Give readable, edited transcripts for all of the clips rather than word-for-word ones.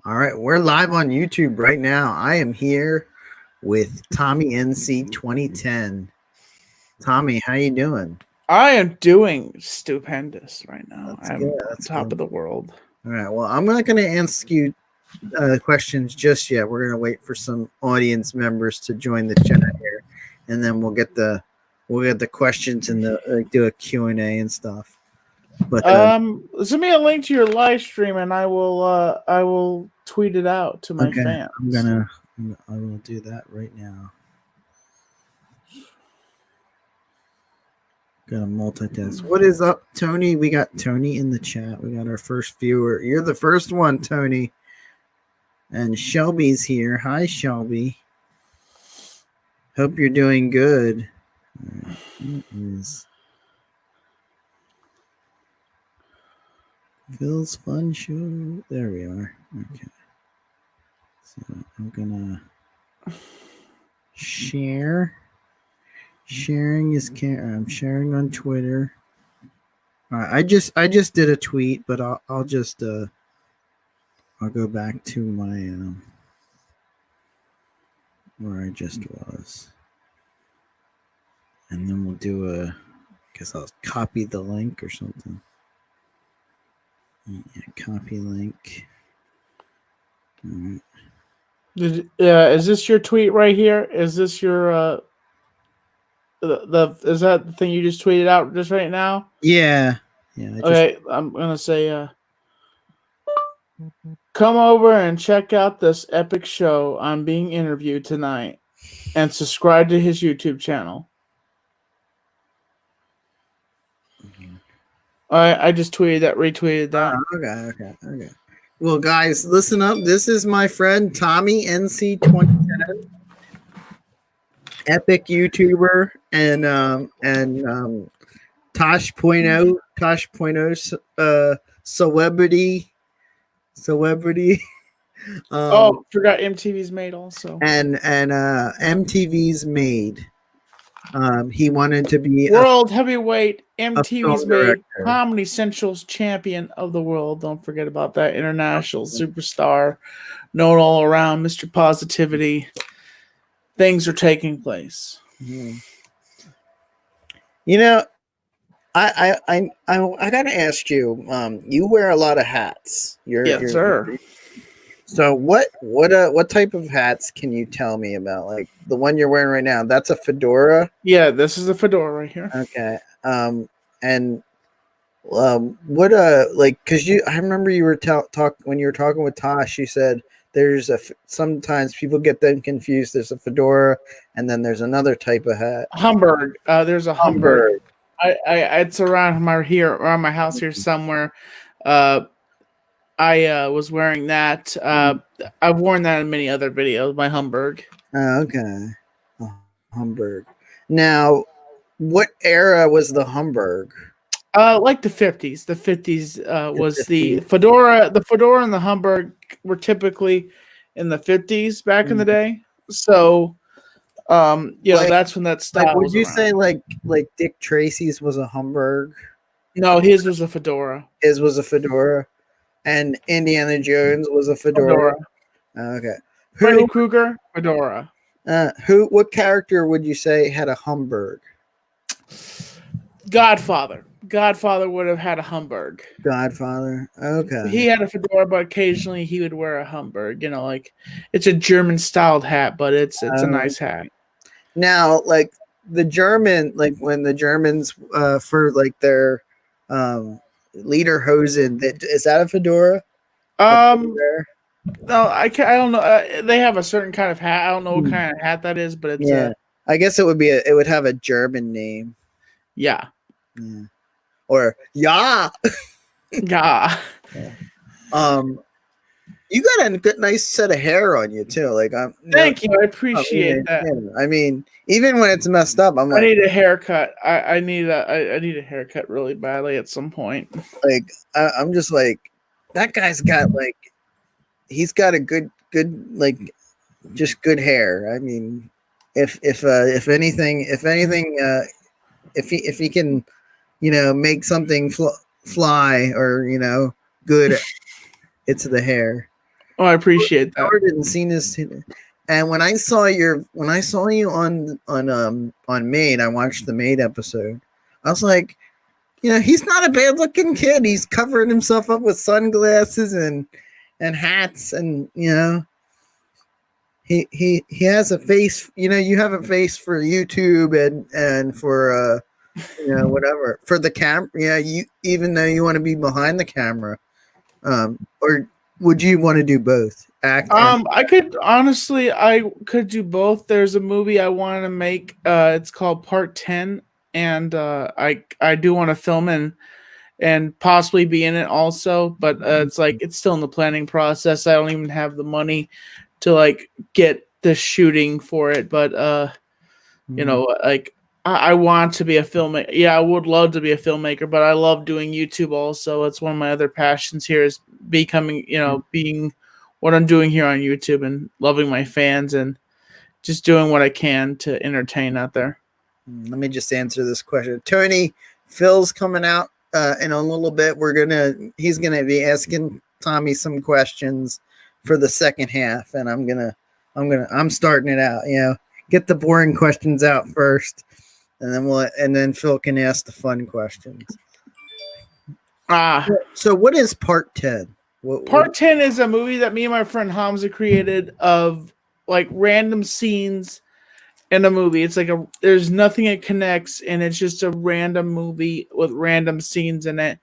All right, we're live on YouTube right now. I am here with Tommy NC 2010. Tommy, how you doing? I am doing stupendous right now. That's good. I'm on That's top good. of the world. All right. Well, I'm not going to ask you questions just yet. We're going to wait for some audience members to join the chat here, and then we'll get the questions and do a Q&A and stuff. But Send me a link to your live stream, and I will tweet it out to my okay, fans. I will do that right now. Gonna multitask. What is up, Tony? We got Tony in the chat. We got our first viewer. You're the first one, Tony. And Shelby's here. Hi, Shelby. Hope you're doing good. All right. What is Phil's Fun Show? There we are. Okay. So I'm gonna share. Sharing is I'm sharing on Twitter. All right, I just did a tweet, but I'll just I'll go back to my where I just was, and then we'll do I guess I'll copy the link or something. Yeah, copy link. All right. Is this your tweet right here? Is this your is that the thing you just tweeted out just right now? Yeah. Okay, I'm gonna say come over and check out this epic show. I'm being interviewed tonight, and subscribe to his YouTube channel. I just retweeted that. Okay. Well, guys, listen up. This is my friend Tommy NC 2010, epic YouTuber, and Tosh Point O, celebrity. Forgot MTV's Made also. And MTV's Made. He wanted to be World Heavyweight MTV's Made director. Comedy Central's champion of the world. Don't forget about that. International superstar, known all around, Mr. Positivity. Things are taking place. Mm-hmm. You know, I gotta ask you. You wear a lot of hats. Yes, sir. So what type of hats can you tell me about? Like the one you're wearing right now, that's a fedora? Yeah, this is a fedora right here. Okay. And what like cuz I remember you were when you were talking with Tosh, you said there's sometimes people get them confused. There's a fedora and then there's another type of hat. Hamburg. There's a Hamburg. It's around my house here somewhere. I was wearing that. I've worn that in many other videos. My Hamburg. Okay, Hamburg. Now, what era was the Hamburg? Like the 50s. The 50s was the fedora. The fedora and the Hamburg were typically in the 50s back in the day. So, that's when that style. Like, would was you around. say like Dick Tracy's was a Hamburg? No, his was a fedora. His was a fedora, and Indiana Jones was a fedora. Okay. Freddy Krueger, fedora. What character would you say had a Hamburg? Godfather. Godfather would have had a Hamburg. Godfather. Okay. He had a fedora, but occasionally he would wear a Hamburg. Like it's a German styled hat, but it's a nice hat. Now, like the German, like when the Germans for like their lederhosen, is that a fedora? No, I don't know. They have a certain kind of hat. I don't know what kind of hat that is, but it's I guess it would have a German name. Yeah. Or yeah. You got a good, nice set of hair on you too. Like thank you, I appreciate that. Yeah. I mean, even when it's messed up, I need a haircut. I need a haircut really badly at some point. Like I'm just like that guy's got like he's got a good like just good hair. I mean, if anything, if he can, make something fly or good, it's the hair. Oh, I appreciate that. Howard didn't see this, and when I saw you on Maid, I watched the Maid episode. I was like, he's not a bad looking kid. He's covering himself up with sunglasses and hats, and he has a face. You have a face for YouTube and for whatever for the camera. Yeah, you even though you want to be behind the camera, or would you want to do both? Act. I could do both. There's a movie I want to make. It's called Part 10, and I do want to film and possibly be in it also, but it's still in the planning process. I don't even have the money to get the shooting for it, but I want to be a filmmaker. Yeah, I would love to be a filmmaker, but I love doing YouTube also. It's one of my other passions here is becoming, being what I'm doing here on YouTube and loving my fans and just doing what I can to entertain out there. Let me just answer this question. Tony, Phil's coming out in a little bit. He's gonna be asking Tommy some questions for the second half, and I'm starting it out. Get the boring questions out first, and then Phil can ask the fun questions. So what is Part 10? Part 10 is a movie that me and my friend Hamza created of random scenes in a movie. It's there's nothing it connects, and it's just a random movie with random scenes in it.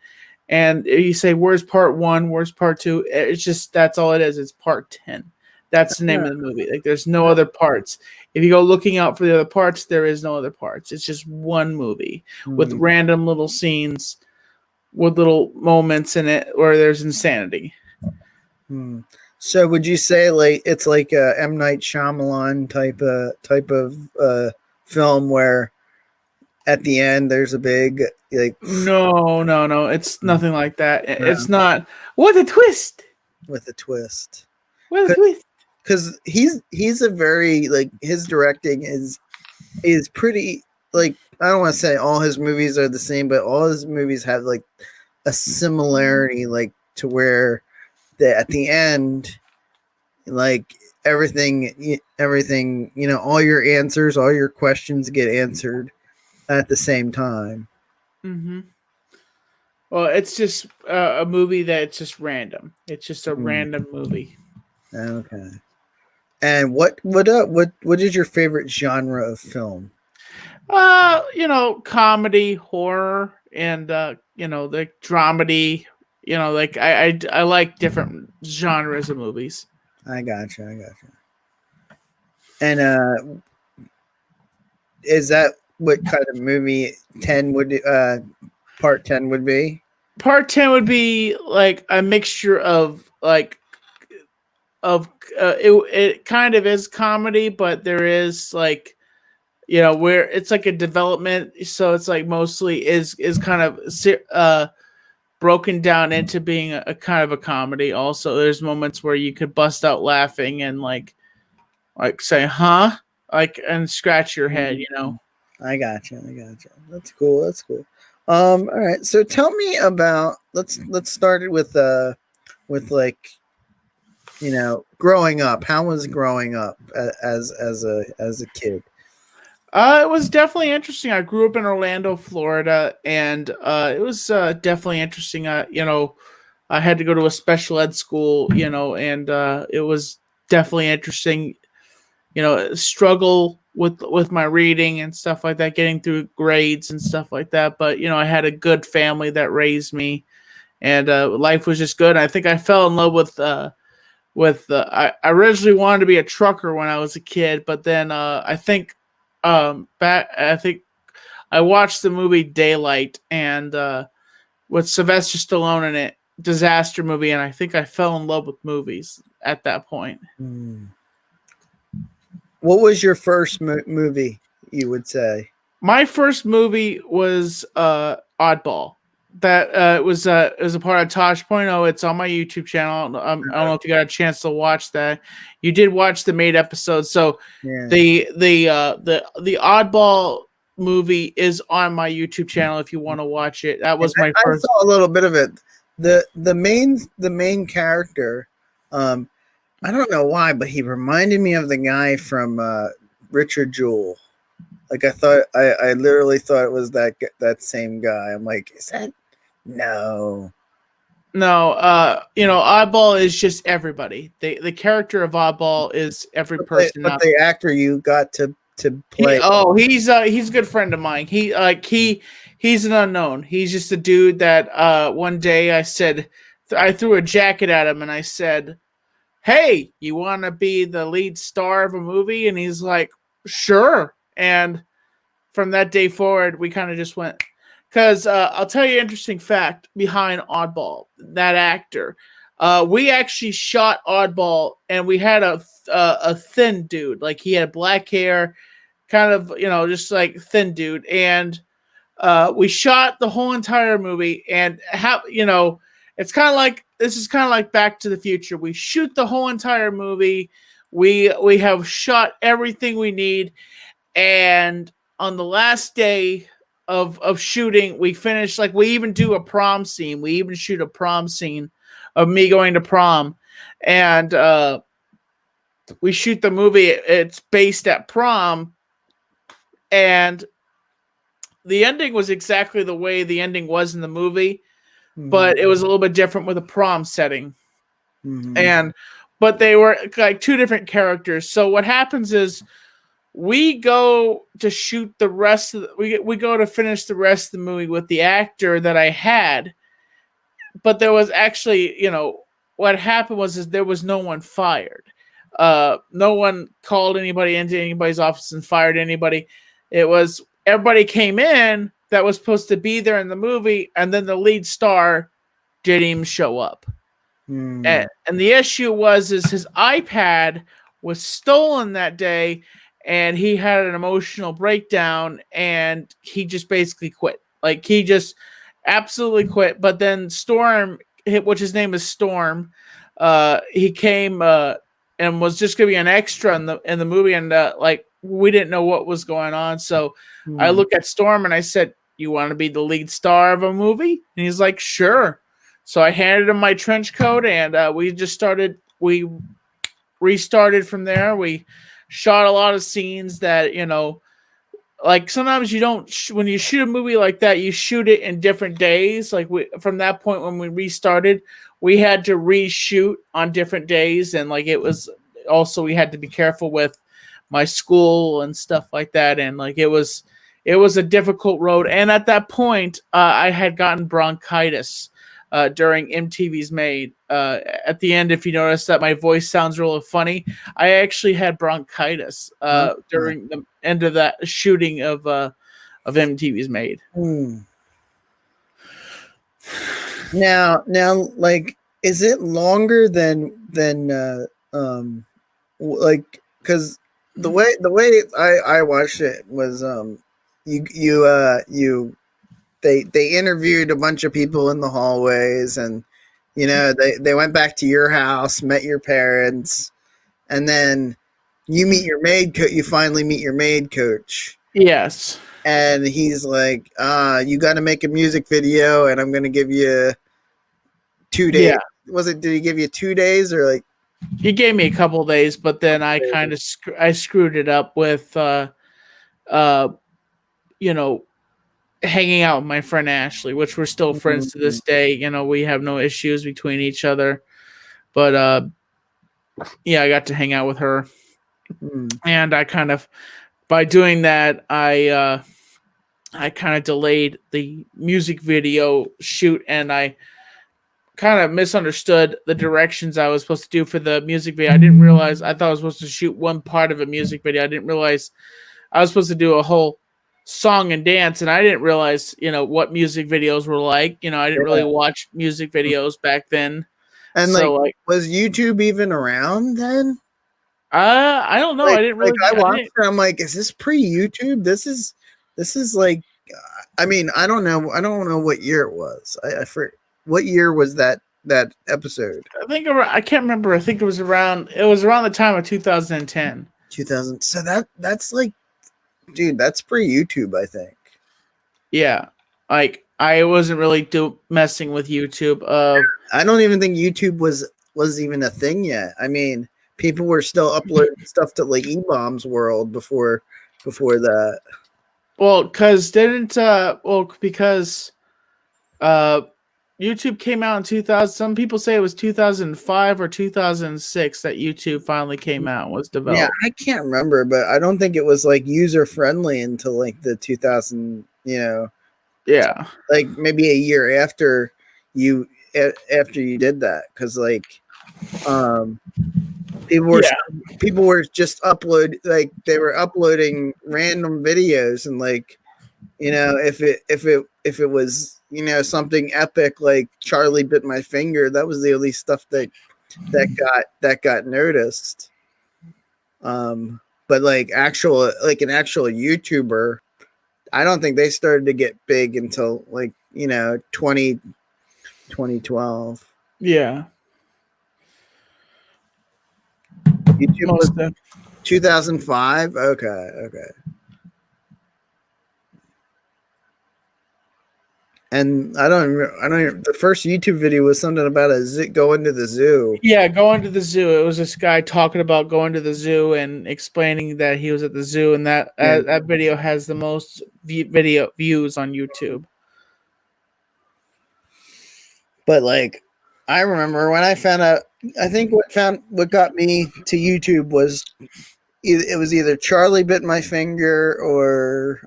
And you say, where's part 1? Where's part 2? It's just, that's all it is. It's Part 10. That's the name of the movie. There's no other parts. If you go looking out for the other parts, there is no other parts. It's just one movie with random little scenes with little moments in it where there's insanity. So would you say it's like a M. Night Shyamalan type of film where at the end there's a big No, it's nothing like that. It's not. What a twist! With a twist. What a twist! Because he's a very his directing is pretty I don't want to say all his movies are the same, but all his movies have a similarity to where at the end everything all your answers, all your questions get answered at the same time. Well, it's just a movie that's just random. It's just a random movie. Okay. And what is your favorite genre of film? Comedy, horror, and the dramedy. I like different genres of movies. I gotcha. And is that what kind of movie Part 10 would be? Part 10 would be a mixture of it kind of is comedy, but there is where it's a development, so it's mostly is kind of broken down into being a kind of a comedy. Also, there's moments where you could bust out laughing and say huh, and scratch your head. I gotcha. That's cool. All right, so tell me about let's start it with growing up. How was growing up as a kid? It was definitely interesting. I grew up in Orlando, Florida, and it was definitely interesting. I had to go to a special ed school, and it was definitely interesting. Struggle with my reading and stuff like that, getting through grades and stuff like that. But I had a good family that raised me, and life was just good. I think I fell in love with. I originally wanted to be a trucker when I was a kid, but then I think I watched the movie Daylight and with Sylvester Stallone in it, disaster movie, and I think I fell in love with movies at that point. What was your first movie, you would say? My first movie was Oddball. That it was a part of Tosh.0. It's on my YouTube channel. I don't know if you got a chance to watch that. You did watch the Maid episode, so the Oddball movie is on my YouTube channel if you want to watch it. That was my first. I saw a little bit of it. The main character, I don't know why, but he reminded me of the guy from Richard Jewell. Like I literally thought it was that same guy. I'm like, is that no? No, Oddball is just everybody. The character of Oddball is every person. But the actor you got to play. He's a good friend of mine. He's an unknown. He's just a dude that one day I threw a jacket at him and I said, "Hey, you want to be the lead star of a movie?" And he's like, "Sure." And from that day forward, we kind of just went. Because I'll tell you an interesting fact behind Oddball, that actor. We actually shot Oddball, and we had a thin dude, like he had black hair, kind of just like thin dude, and we shot the whole entire movie. And it's kind of like this is kind of like Back to the Future. We shoot the whole entire movie. We have shot everything we need, and on the last day of shooting, we finished, like, we even do a prom scene. We even shoot a prom scene of me going to prom, and we shoot the movie. It's based at prom, and the ending was exactly the way the ending was in the movie, but it was a little bit different with a prom setting. But they were like two different characters. So what happens is, we go to shoot the rest of we go to finish the rest of the movie with the actor that I had, but there was actually, what happened was there was no one fired. No one called anybody into anybody's office and fired anybody. It was everybody came in that was supposed to be there in the movie, and then the lead star didn't even show up. And the issue was his iPad was stolen that day, and he had an emotional breakdown, and he just basically quit. Like, he just absolutely quit. But then Storm, which his name is Storm, he came and was just gonna be an extra in the movie, and like, we didn't know what was going on. So I looked at Storm and I said, "You want to be the lead star of a movie?" And he's like, "Sure." So I handed him my trench coat, and we restarted from there. We shot a lot of scenes that, like, sometimes you don't, when you shoot a movie like that, you shoot it in different days. Like, from that point when we restarted, we had to reshoot on different days. And like, it was also, we had to be careful with my school and stuff like that. And like, it was a difficult road. And at that point, I had gotten bronchitis during MTV's Made. At the end, if you notice that my voice sounds really funny, I actually had bronchitis during the end of that shooting of MTV's Made. Now, like, is it longer than like, because the way I watched it was they interviewed a bunch of people in the hallways, and they went back to your house, met your parents, and then you finally meet your maid coach. Yes. And he's like, you got to make a music video, and I'm going to give you 2 days. Yeah. Did he give you 2 days, or like? He gave me a couple of days, but then I kind of I screwed it up with hanging out with my friend Ashley, which we're still friends to this day. We have no issues between each other, but I got to hang out with her, and I kind of, by doing that, I kind of delayed the music video shoot, and I kind of misunderstood the directions I was supposed to do for the music video. I didn't realize, I thought I was supposed to shoot one part of a music video. I didn't realize I was supposed to do a whole song and dance, and I didn't realize, what music videos were like. I didn't really watch music videos back then. And so, was YouTube even around then? I don't know. I didn't really. I watched it. I'm like, is this pre-YouTube? This is like, I mean, I don't know. I don't know what year it was. I forget. What year was that episode? I can't remember. I think it was around the time of 2010. 2000. So that's like, dude, that's pre-YouTube, I think. Yeah. Like, I wasn't really messing with YouTube. I don't even think YouTube was was even a thing yet. I mean, people were still uploading stuff to like eBombs World before that. Well, because YouTube came out in 2000. Some people say it was 2005 or 2006 that YouTube finally came out and was Yeah, developed. I can't remember, but I don't think it was like user friendly until like the 2000, Yeah. like maybe a year after you did that, because like people were just they were uploading random videos, and like if it was something epic like Charlie Bit My Finger, that was the only stuff that got noticed. But like an actual YouTuber, I don't think they started to get big until like 2012. Yeah. YouTube was 2005. Okay. And the first YouTube video was something about going to the zoo. Yeah, going to the zoo. It was this guy talking about going to the zoo and explaining that he was at the zoo, and that that video has the most video views on YouTube. But like, I remember when I found out. I think what got me to YouTube was it was either Charlie Bit My Finger or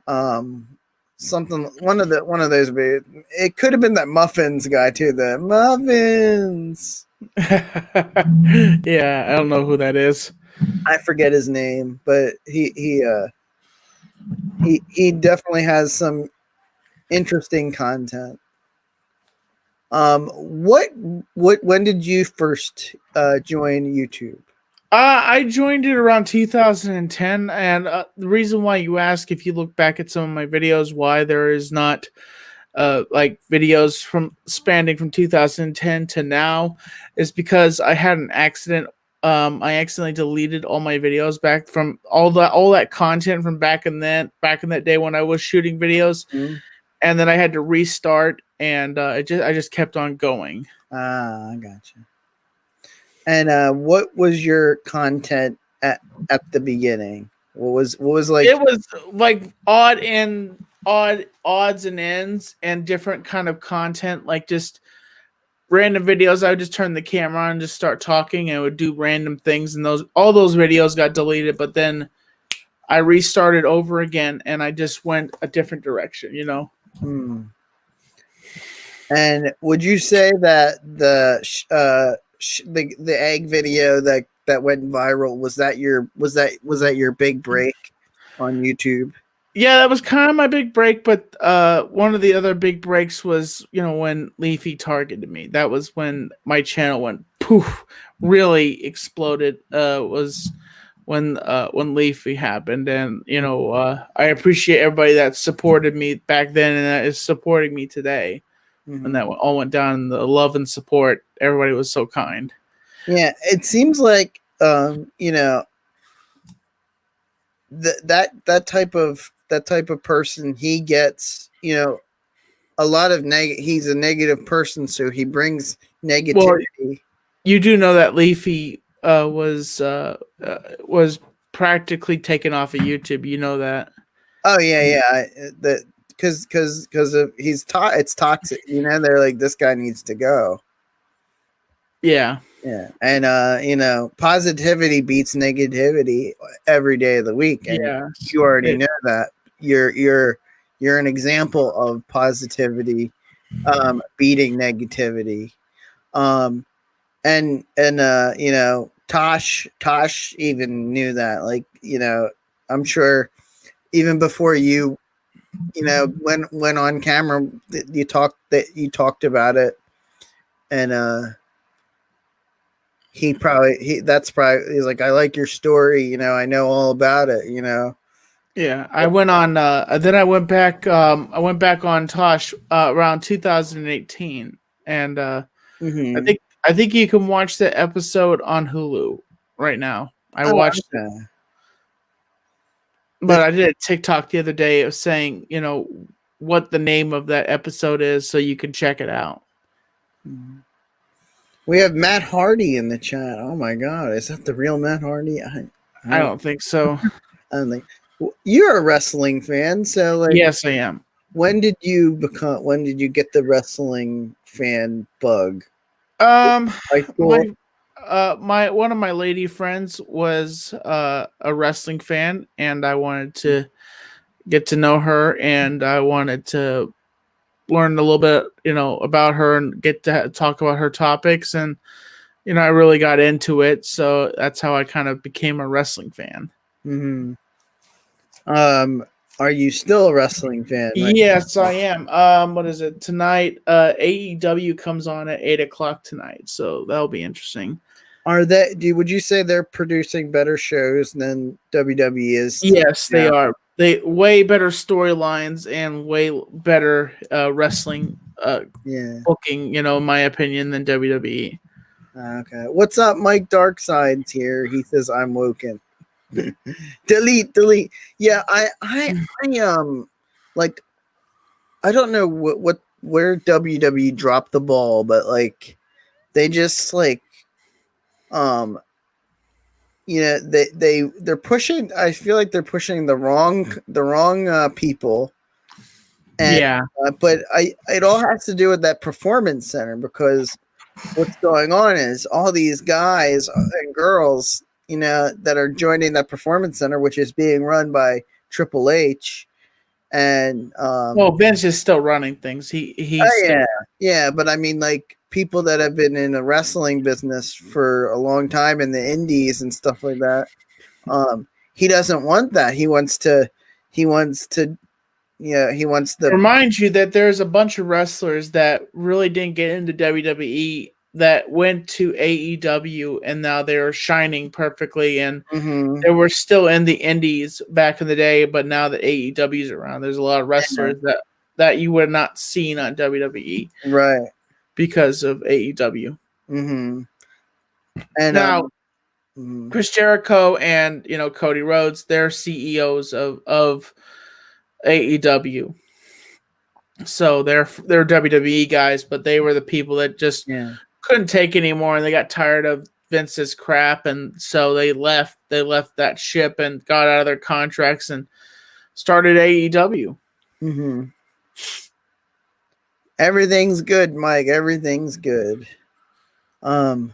something. One of those. It could have been that Muffins guy too. The Muffins. Yeah, I don't know who that is. I forget his name, but he definitely has some interesting content. When did you first join YouTube? I joined it around 2010, and the reason why you ask, if you look back at some of my videos, why there is not like videos from spanning from 2010 to now, is because I had an accident. I accidentally deleted all my videos back from all that content from back in that day when I was shooting videos, and then I had to restart, and I just kept on going. I gotcha. And what was your content at the beginning? What was like? It was like odds and ends and different kind of content, like just random videos. I would just turn the camera on and just start talking, and it would do random things, and all those videos got deleted, but then I restarted over again, and I just went a different direction, And would you say that the egg video that went viral was that your big break on YouTube? Yeah, that was kind of my big break, but one of the other big breaks was when Leafy targeted me. That was when my channel went poof, really exploded. Was when Leafy happened, and I appreciate everybody that supported me back then and that is supporting me today. And that all went down, the love and support. Everybody was so kind. Yeah, it seems like that type of person, he gets a lot of he's a negative person, so he brings negativity. Well, you do know that Leafy was practically taken off of YouTube. You know that? Oh yeah. Because it's toxic. They're like, this guy needs to go. Yeah. Yeah. And positivity beats negativity every day of the week. And you already know that. You're an example of positivity beating negativity. And Tosh even knew that. Like, I'm sure even before you when on camera you talked about it, and he's like, I like your story, I know all about it, Yeah, I went on then I went back on Tosh around 2018, and I think you can watch the episode on Hulu right now. I watched it. But I did a TikTok the other day of saying, what the name of that episode is, so you can check it out. We have Matt Hardy in the chat. Oh my God, is that the real Matt Hardy? I don't think so. I don't think you're a wrestling fan, so like, Yes, I am. when did you get the wrestling fan bug? High school? My one of my lady friends was a wrestling fan, and I wanted to get to know her, and I wanted to learn a little bit, about her and get to talk about her topics, and I really got into it, so that's how I kind of became a wrestling fan. Mm-hmm. Are you still a wrestling fan? Right? Yes, I am. What is it tonight? AEW comes on at 8 o'clock tonight, so that'll be interesting. Would you say they're producing better shows than WWE is? Yes, they are. They way better storylines and way better wrestling booking, in my opinion, than WWE. Okay. What's up, Mike Darkside's here? He says I'm woken. delete. Yeah, I like, I don't know where WWE dropped the ball, but like, they just like, they're pushing. I feel like they're pushing the wrong people. And, yeah. But it all has to do with that performance center, because what's going on is all these guys and girls, that are joining that performance center, which is being run by Triple H. And well, Vince is still running things. Yeah, but I mean, like, people that have been in the wrestling business for a long time in the indies and stuff like that. He doesn't want that. He wants to remind you that there's a bunch of wrestlers that really didn't get into WWE that went to AEW, and now they're shining perfectly, and they were still in the indies back in the day, but now that AEW is around, there's a lot of wrestlers that you would not seen on WWE, right, because of AEW. And now Chris Jericho and Cody Rhodes, they're CEOs of AEW. So they're WWE guys, but they were the people that just couldn't take anymore, and they got tired of Vince's crap, and so they left that ship and got out of their contracts and started AEW. Everything's good, Mike. Everything's good. The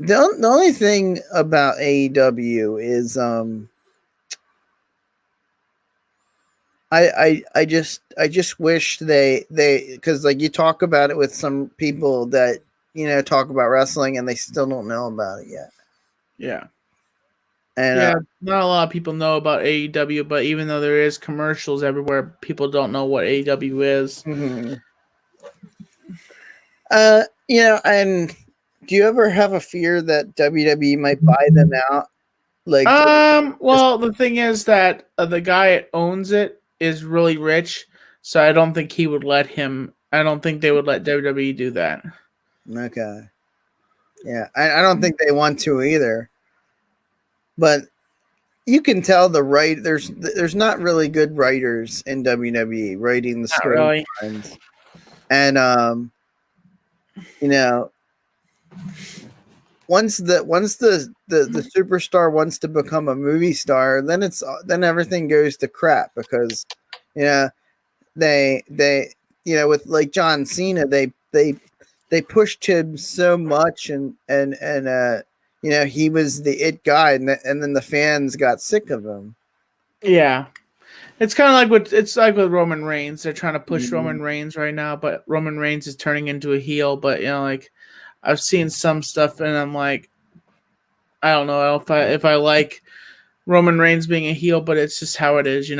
only thing about AEW is I just wish they because, like, you talk about it with some people that talk about wrestling and they still don't know about it yet. Yeah. And not a lot of people know about AEW, but even though there is commercials everywhere, people don't know what AEW is. And do you ever have a fear that WWE might buy them out? Like, well, the thing is that the guy that owns it is really rich, so I don't think he would let him. I don't think they would let WWE do that. Okay. Yeah, I don't think they want to either. But you can tell there's not really good writers in WWE writing the storylines. Really. And once the superstar wants to become a movie star, then everything goes to crap, because they with, like, John Cena, they pushed him so much, and he was the it guy, and then the fans got sick of him. Yeah. It's kind of like with Roman Reigns. They're trying to push Roman Reigns right now, but Roman Reigns is turning into a heel. But like, I've seen some stuff, and I'm like, I don't know if I like Roman Reigns being a heel, but it's just how it is,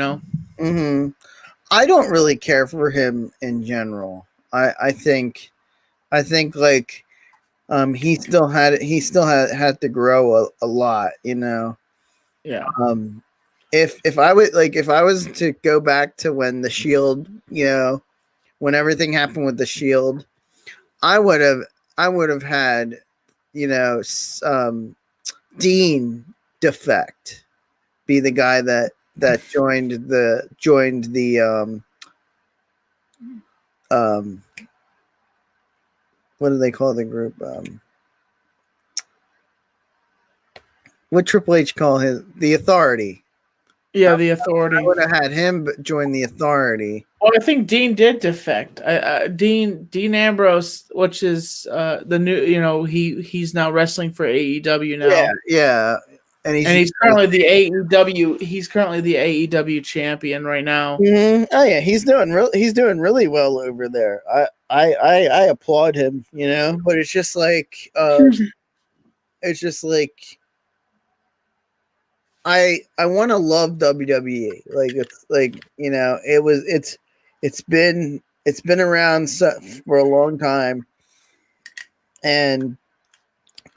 I don't really care for him in general. I think like, he still had to grow a lot, Yeah. If I was to go back to when the Shield, when everything happened with the Shield, I would have had, Dean Defect be the guy that joined the what do they call the group? What Triple H call his the Authority? Yeah, the I Authority. would have had him join the Authority. Well, I think Dean did defect. Dean Ambrose, which is the new, he's now wrestling for AEW now. Yeah, and He's currently the AEW. He's currently the AEW champion right now. Mm-hmm. Oh yeah, he's doing really well over there. I applaud him, but it's just like I want to love WWE. Like it's like it's been around for a long time, and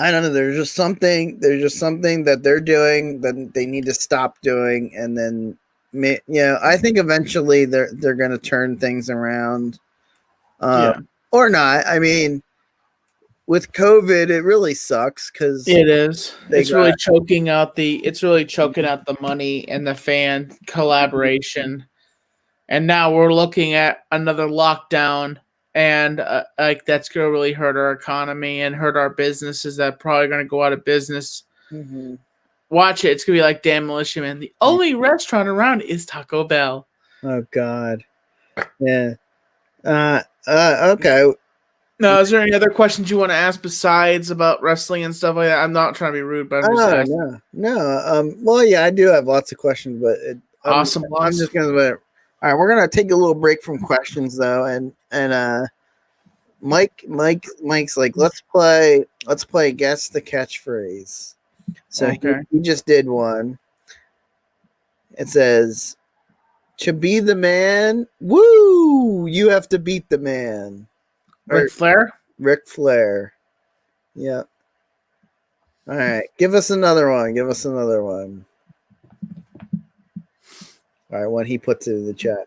I don't know. There's just something that they're doing that they need to stop doing, and then I think eventually they're going to turn things around, or not. I mean, with COVID, it really sucks because it is. It's really choking out the money and the fan collaboration, and now we're looking at another lockdown. And like that's going to really hurt our economy and hurt our businesses that are probably going to go out of business. Mm-hmm. Watch it. It's going to be like Dan Militia, man. The only restaurant around is Taco Bell. Oh, God. Yeah. Okay. No, is there any other questions you want to ask besides about wrestling and stuff like that? I'm not trying to be rude, but I'm just asking. No. Well, yeah, I do have lots of questions, but awesome. I'm just going to... All right, we're gonna take a little break from questions though, and Mike's like, let's play guess the catchphrase. So he just did one. It says, "To be the man, woo, you have to beat the man." Ric Flair. Ric Flair. Yeah. All right, give us another one. All right, when he puts it in the chat.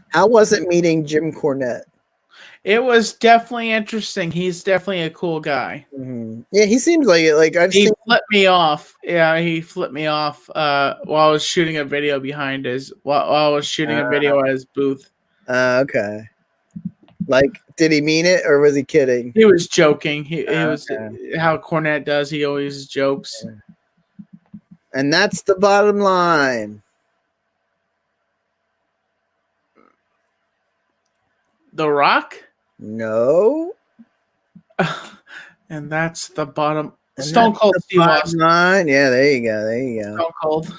How was it meeting Jim Cornette? It was definitely interesting. He's definitely a cool guy. Mm-hmm. Yeah, he seems like it. Like he flipped me off. Yeah, he flipped me off while I was shooting a video behind while I was shooting a video at his booth. Okay. Like, did he mean it or was he kidding? He was joking. He was how Cornette does. He always jokes. Okay. And that's the bottom line. The Rock? No. And that's the bottom. Stone Cold Steve Austin. Yeah, there you go. Stone Cold.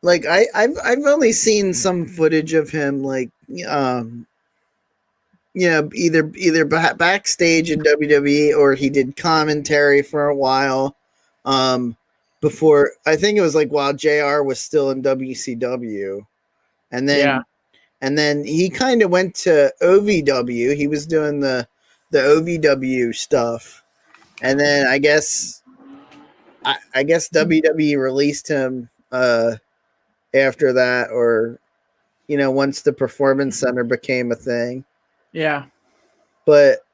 Like I've only seen some footage of him, like either backstage in WWE or he did commentary for a while. Before, I think it was like while JR was still in WCW, and then he kind of went to OVW. He was doing the OVW stuff, and then I guess WWE released him after that, or once the Performance Center became a thing. Yeah, but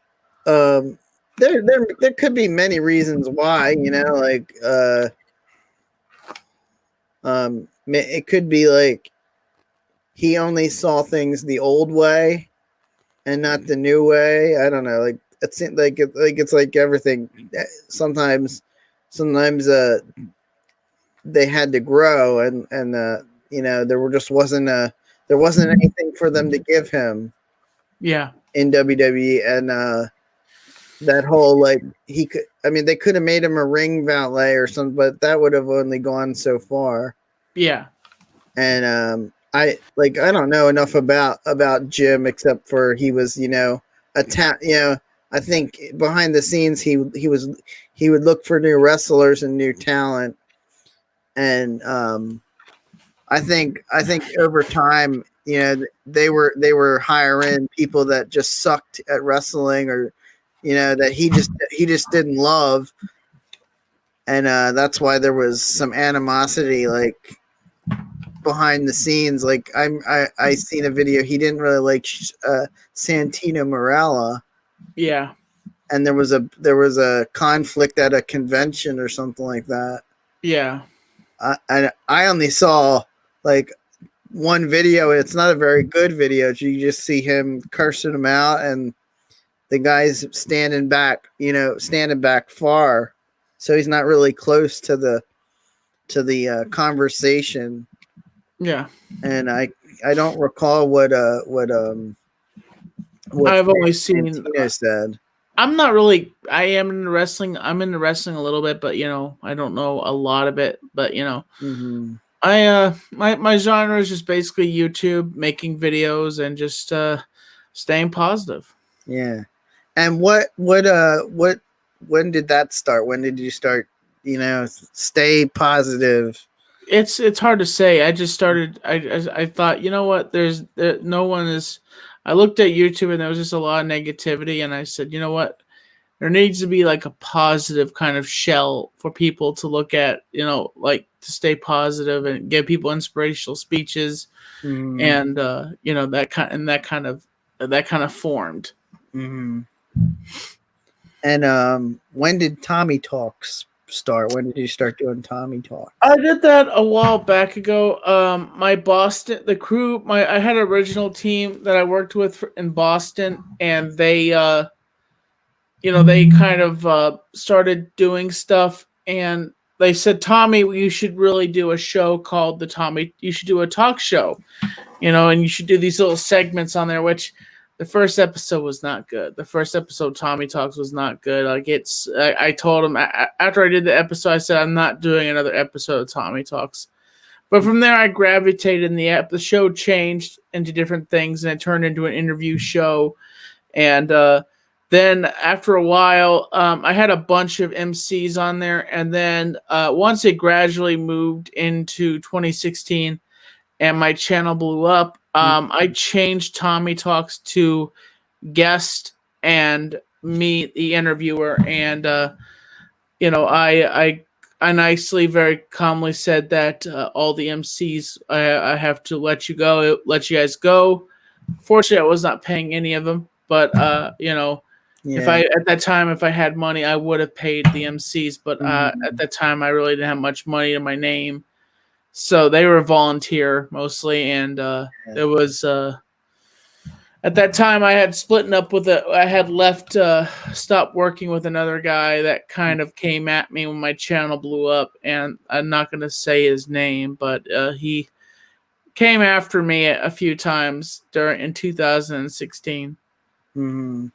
there could be many reasons why, it could be like he only saw things the old way and not the new way. I don't know. Like it's like everything. Sometimes they had to grow, and there wasn't anything for them to give him. Yeah. In WWE, and that whole they could have made him a ring valet or something, but that would have only gone so far. Yeah. And I don't know enough about Jim except for he was I think behind the scenes he would look for new wrestlers and new talent, and I think over time, they were hiring people that just sucked at wrestling, or that he just didn't love, and that's why there was some animosity, like behind the scenes. Like I seen a video, he didn't really like Santino Marella. Yeah, and there was a conflict at a convention or something like that. Yeah, I only saw like one video. It's not a very good video. You just see him cursing him out, and the guy's standing back, standing back far, so he's not really close to the conversation. Yeah, and I don't recall what I've only seen. Santino said. I'm not really. I am into wrestling. I'm into wrestling a little bit, but I don't know a lot of it. But Mm-hmm. my genre is just basically YouTube, making videos, and just staying positive. Yeah. And when did that start? When did you start? Stay positive. It's hard to say. I just started. I thought, what? No one is. I looked at YouTube and there was just a lot of negativity, and I said, you know what? There needs to be like a positive kind of shell for people to look at, like to stay positive and give people inspirational speeches, and that kind of formed. Mm-hmm. And when did Tommy Talks start? When did you start doing Tommy Talk? I did that a while back ago. My Boston, the crew, I had an original team that I worked with in Boston, and they, they kind of started doing stuff, and they said, Tommy, you should really do a show called you should do a talk show, and you should do these little segments on there, which the first episode was not good. The first episode, Tommy Talks, was not good. Like I told him after I did the episode, I said, I'm not doing another episode of Tommy Talks. But from there, I gravitated, and the show changed into different things, and it turned into an interview show. And then after a while, I had a bunch of MCs on there. And then once it gradually moved into 2016 and my channel blew up, I changed Tommy Talks to guest and me, the interviewer. And, I nicely, very calmly said that all the MCs, I have to let you guys go. Fortunately, I was not paying any of them. But, if I had money, I would have paid the MCs. But at that time, I really didn't have much money in my name. So they were volunteer mostly. And there was, at that time, I had stopped working with another guy that kind of came at me when my channel blew up. And I'm not going to say his name, but he came after me a few times in 2016. Mm-hmm.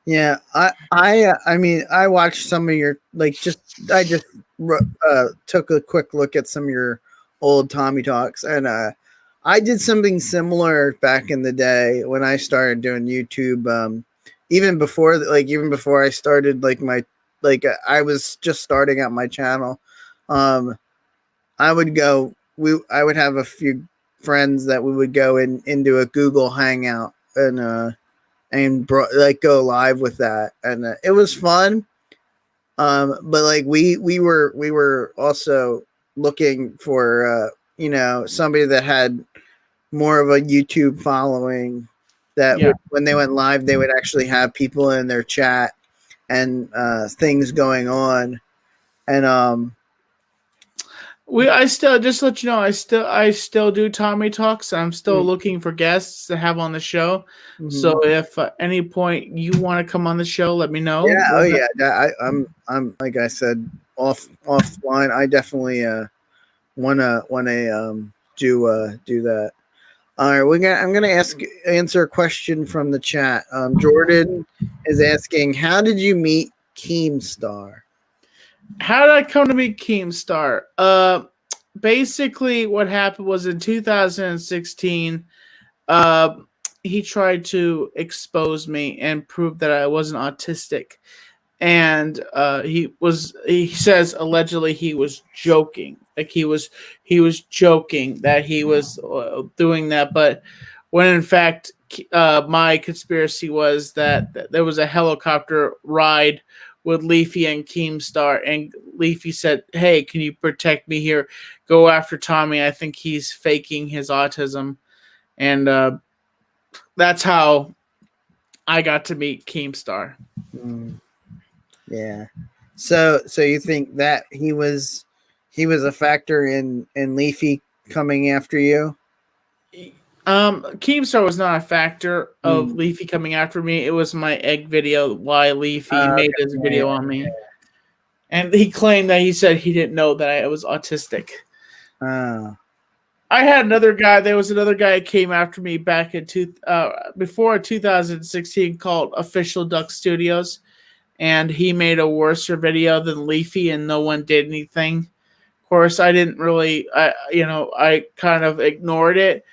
Yeah, I mean, I watched some of your I just took a quick look at some of your old Tommy Talks, and I did something similar back in the day when I started doing YouTube. Even before I started I was just starting out my channel. I would have a few friends that we would go into a Google Hangout and go live with that, and it was fun. But we were also looking for somebody that had more of a YouTube following, that when they went live, they would actually have people in their chat and things going on. And I still, just to let you know, I still do Tommy Talks. I'm still looking for guests to have on the show. Mm-hmm. So if at any point you want to come on the show, let me know. Yeah. I'm like I said offline. I definitely wanna do that. All right, I'm gonna answer a question from the chat. Jordan is asking, how did you meet Keemstar? How did I come to meet Keemstar? Basically, what happened was in 2016, he tried to expose me and prove that I wasn't autistic. And he says allegedly he was joking. Like he was joking that he was doing that. But when in fact, my conspiracy was that there was a helicopter ride with Leafy and Keemstar, and Leafy said, "Hey, can you protect me here? Go after Tommy. I think he's faking his autism." And that's how I got to meet Keemstar. Yeah. So you think that he was a factor in Leafy coming after you? Keemstar was not a factor of Mm. Leafy coming after me. It was my egg video why Leafy made his video on me. And he claimed that he said he didn't know that I was autistic. I had another guy. There was another guy that came after me back in before 2016 called Official Duck Studios, and he made a worse video than Leafy, and no one did anything. Of course, I didn't really, I kind of ignored it.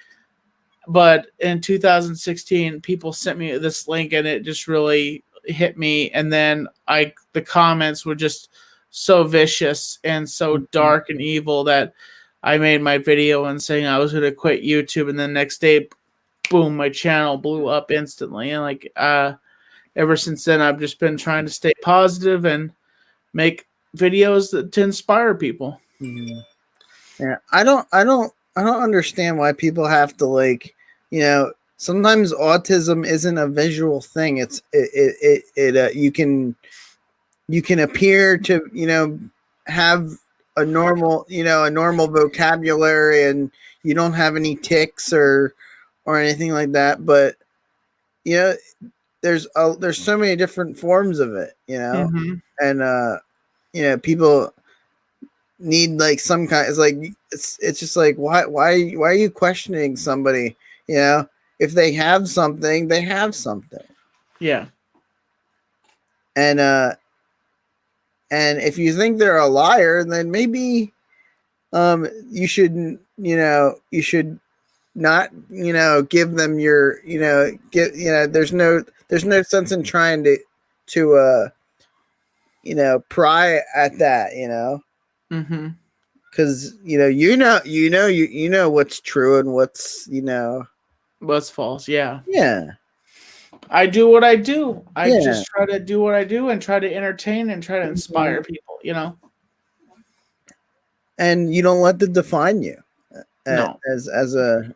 But in 2016, people sent me this link, and it just really hit me. And then the comments were just so vicious and so dark and evil that I made my video and saying I was going to quit YouTube. And then next day, boom, my channel blew up instantly. And ever since then, I've just been trying to stay positive and make videos to inspire people. Yeah, I don't understand why people have to sometimes autism isn't a visual thing. You can appear to, have a normal vocabulary, and you don't have any tics or anything like that. But, there's so many different forms of it, and, people need some kind. It's just why are you questioning somebody? If they have something, they have something. Yeah. And if you think they're a liar, then maybe you should not give them your there's no sense in trying to pry at that, because you know what's true and what's false. Yeah. I do what I do. I just try to do what I do and try to entertain and try to inspire people, and you don't let them define you. No. As a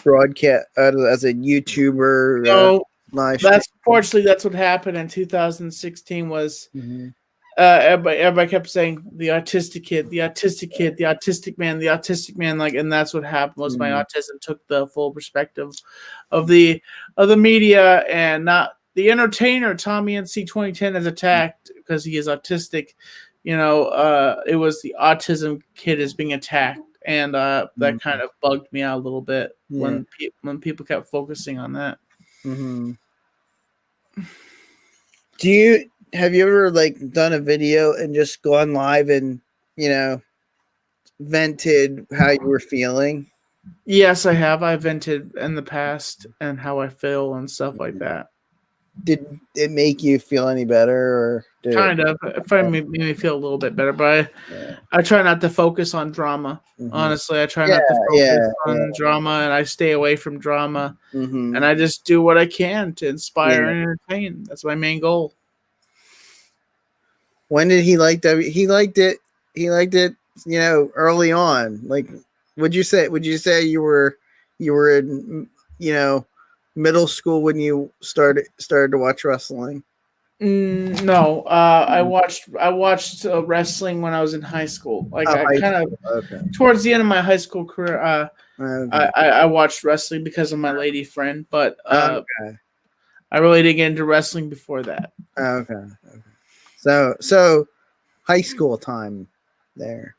broadcast, as a YouTuber. No, that's what happened in 2016 was everybody kept saying the autistic kid, the autistic man, and that's what happened was my autism took the full perspective of the media, and not the entertainer. Tommy NC 2010 is attacked because he is autistic. It was the autism kid is being attacked, and that kind of bugged me out a little bit when people kept focusing on that. Have you ever done a video and just gone live and vented how you were feeling? Yes, I have. I vented in the past and how I feel and stuff like that. Did it make you feel any better, or kind of? It made me feel a little bit better, but I try not to focus on drama. Honestly, I try not to focus on drama, and I stay away from drama, and I just do what I can to inspire and entertain. That's my main goal. When did he like that? He liked it. Early on. Would you say you were in, middle school when you started to watch wrestling? No, I watched wrestling when I was in high school. Towards the end of my high school career, I watched wrestling because of my lady friend, but I really didn't get into wrestling before that. Okay. So high school time there.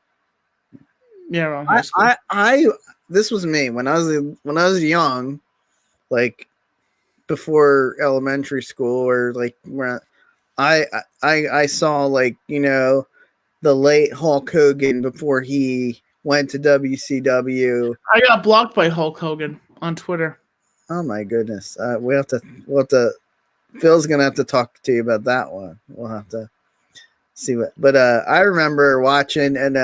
Yeah, around high school. I this was me when I was young, before elementary school, or when I saw the late Hulk Hogan before he went to WCW. I got blocked by Hulk Hogan on Twitter. Oh my goodness. We'll have to Phil's gonna have to talk to you about that one. We'll have to see but I remember watching, and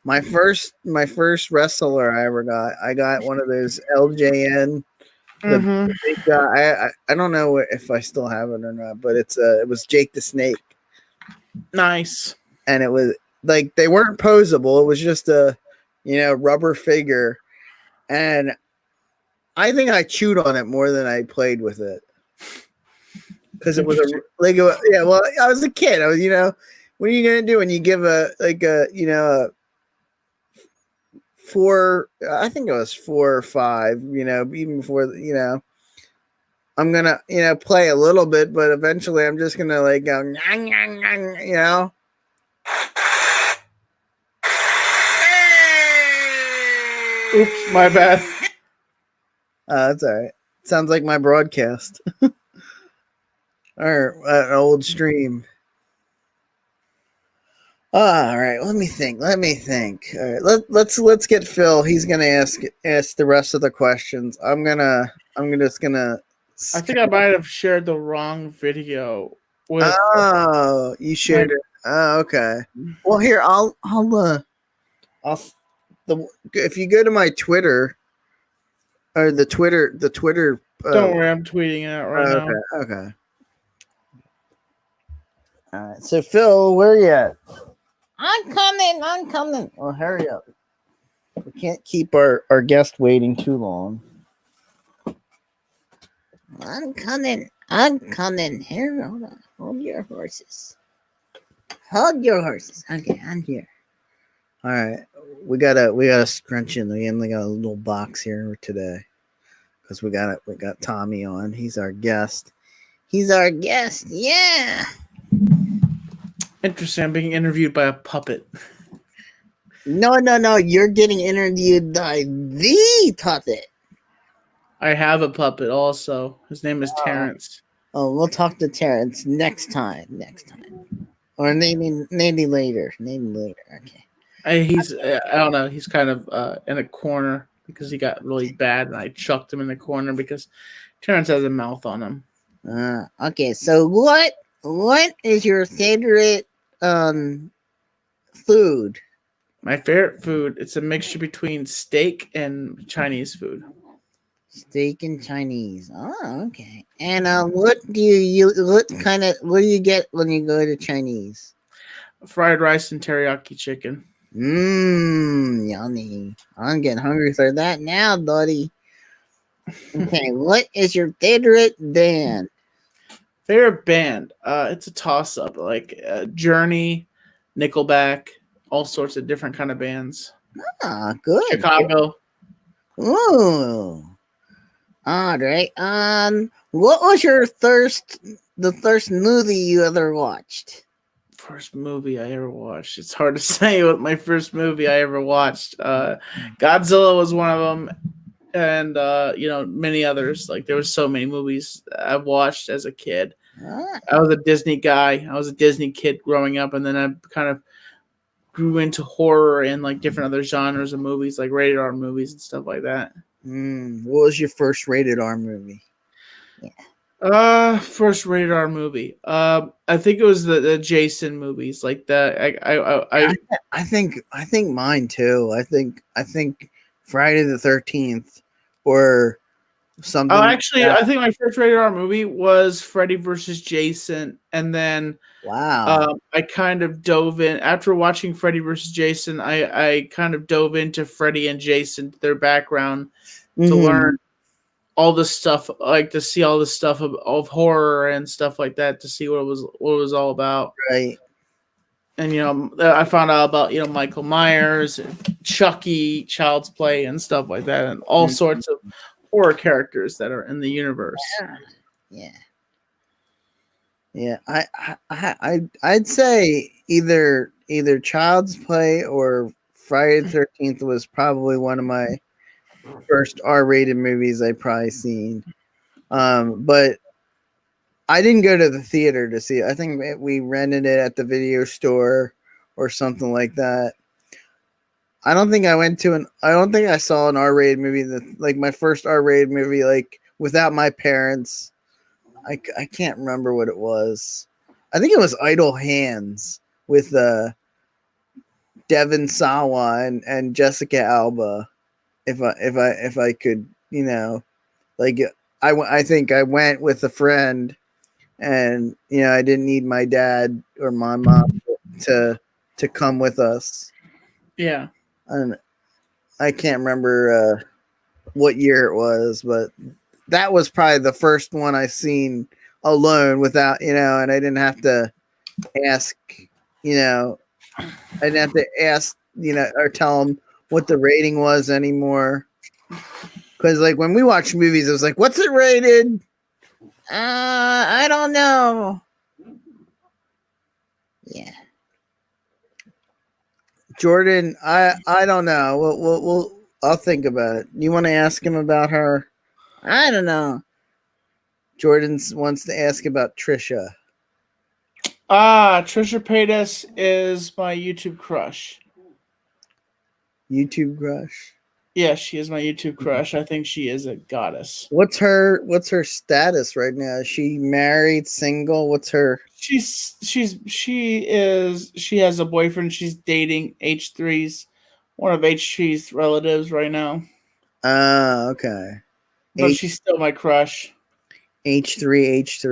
my first wrestler I got one of those LJN, the big guy. I don't know if I still have it or not, but it was Jake the Snake. Nice. And it was they weren't posable. It was just a rubber figure, and I think I chewed on it more than I played with it. Because it was well, I was a kid. I was, what are you gonna do when you give a 4. I think it was 4 or 5. Even before I'm gonna play a little bit, but eventually I'm just gonna like go. Nyang, nyang, nyang. Oops, my bad. That's all right. Sounds like my broadcast or an old stream. All right, let me think. All right, let's get Phil. He's gonna ask the rest of the questions. I'm just gonna. I think I might have shared the wrong video with. Oh, you shared it. Oh, okay. Well, here if you go to my Twitter or the Twitter. Don't worry, I'm tweeting it right now. Okay. All right. So Phil, where you at? I'm coming. Well, hurry up. We can't keep our guest waiting too long. I'm coming. Here, hold on. Hold your horses. Okay, I'm here. All right. We gotta scrunch in. We only got a little box here today. Because we got Tommy on. He's our guest. Yeah. Interesting. I'm being interviewed by a puppet. No. You're getting interviewed by the puppet. I have a puppet also. His name is Terrence. Oh, we'll talk to Terrence next time. Or maybe later. Okay. I don't know. He's kind of in a corner because he got really bad, and I chucked him in the corner because Terrence has a mouth on him. Okay. So what is your favorite food? My favorite food, it's a mixture between steak and Chinese food. Steak and Chinese. Oh, okay. And what do you get when you go to Chinese? Fried rice and teriyaki chicken. Yummy. I'm getting hungry for that now, buddy. Okay, what is your favorite band? Favorite band? It's a toss-up, like Journey, Nickelback, all sorts of different kind of bands. Good. Chicago. Ooh. All right. What was the first movie you ever watched? First movie I ever watched. It's hard to say what my first movie I ever watched. Godzilla was one of them, and many others. Like there was so many movies I've watched as a kid. I was a Disney guy. I was a Disney kid growing up, and then I kind of grew into horror and like different other genres of movies, like rated R movies and stuff like that. What was your first rated R movie? First rated R movie. I think it was the Jason movies, like I think mine too. I think Friday the 13th or something. Oh, actually, I think my first rated R movie was Freddy vs. Jason, and then wow, I kind of dove in after watching Freddy vs. Jason. I kind of dove into Freddy and Jason, their background, to learn all this stuff, like to see all this stuff of horror and stuff like that, to see what it was all about. Right. And I found out about Michael Myers, Chucky, Child's Play, and stuff like that, and all sorts of horror characters that are in the universe. Yeah. I'd say either Child's Play or Friday the 13th was probably one of my first R-rated movies I probably seen. But I didn't go to the theater to see it. I think we rented it at the video store or something like that. I don't think I saw an R-rated movie like my first R-rated movie, like without my parents. I can't remember what it was. I think it was Idle Hands with Devon Sawa and Jessica Alba. If I could, I think I went with a friend, and I didn't need my dad or my mom to come with us. Yeah. And I can't remember what year it was, but that was probably the first one I seen alone without, and I didn't have to ask, I didn't have to ask, or tell them what the rating was anymore. Because like when we watch movies, it was like, what's it rated? I don't know. Yeah. Jordan, I don't know. I'll think about it. You want to ask him about her? I don't know. Jordan wants to ask about Trisha. Trisha Paytas is my YouTube crush. YouTube crush. Yeah, she is my YouTube crush. I think she is a goddess. What's her status right now? Is she married, single? What's her? She has a boyfriend. She's dating one of H3's relatives right now. Okay. But she's still my crush. H3. She's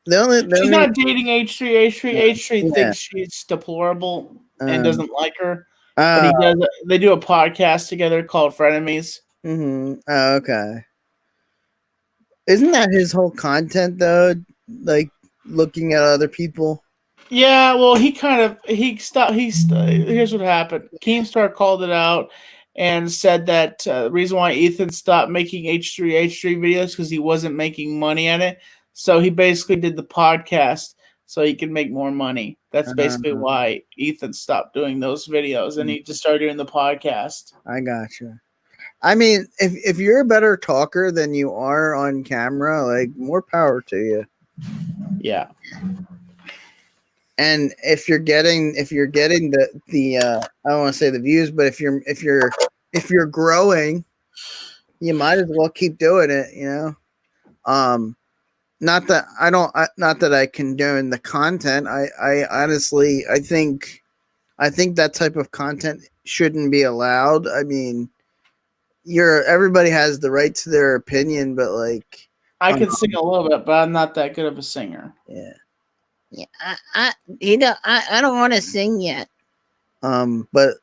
not dating H3. H3 thinks she's deplorable and doesn't like her. But they do a podcast together called Frenemies. Mm-hmm. Oh, okay. Isn't that his whole content though? Like looking at other people? Yeah, well, he stopped. Here's what happened. Keemstar called it out and said that the reason why Ethan stopped making H3 videos because he wasn't making money at it. So he basically did the podcast so he could make more money. That's basically why Ethan stopped doing those videos and he just started doing the podcast. I gotcha. I mean, if you're a better talker than you are on camera, like more power to you. Yeah. And if you're getting the I don't want to say the views, but if you're growing, you might as well keep doing it, you know. Not that I condone the content. I honestly I think that type of content shouldn't be allowed. I mean, everybody has the right to their opinion, but like I can sing a little bit, but I'm not that good of a singer. Yeah. Yeah, I don't want to sing yet. But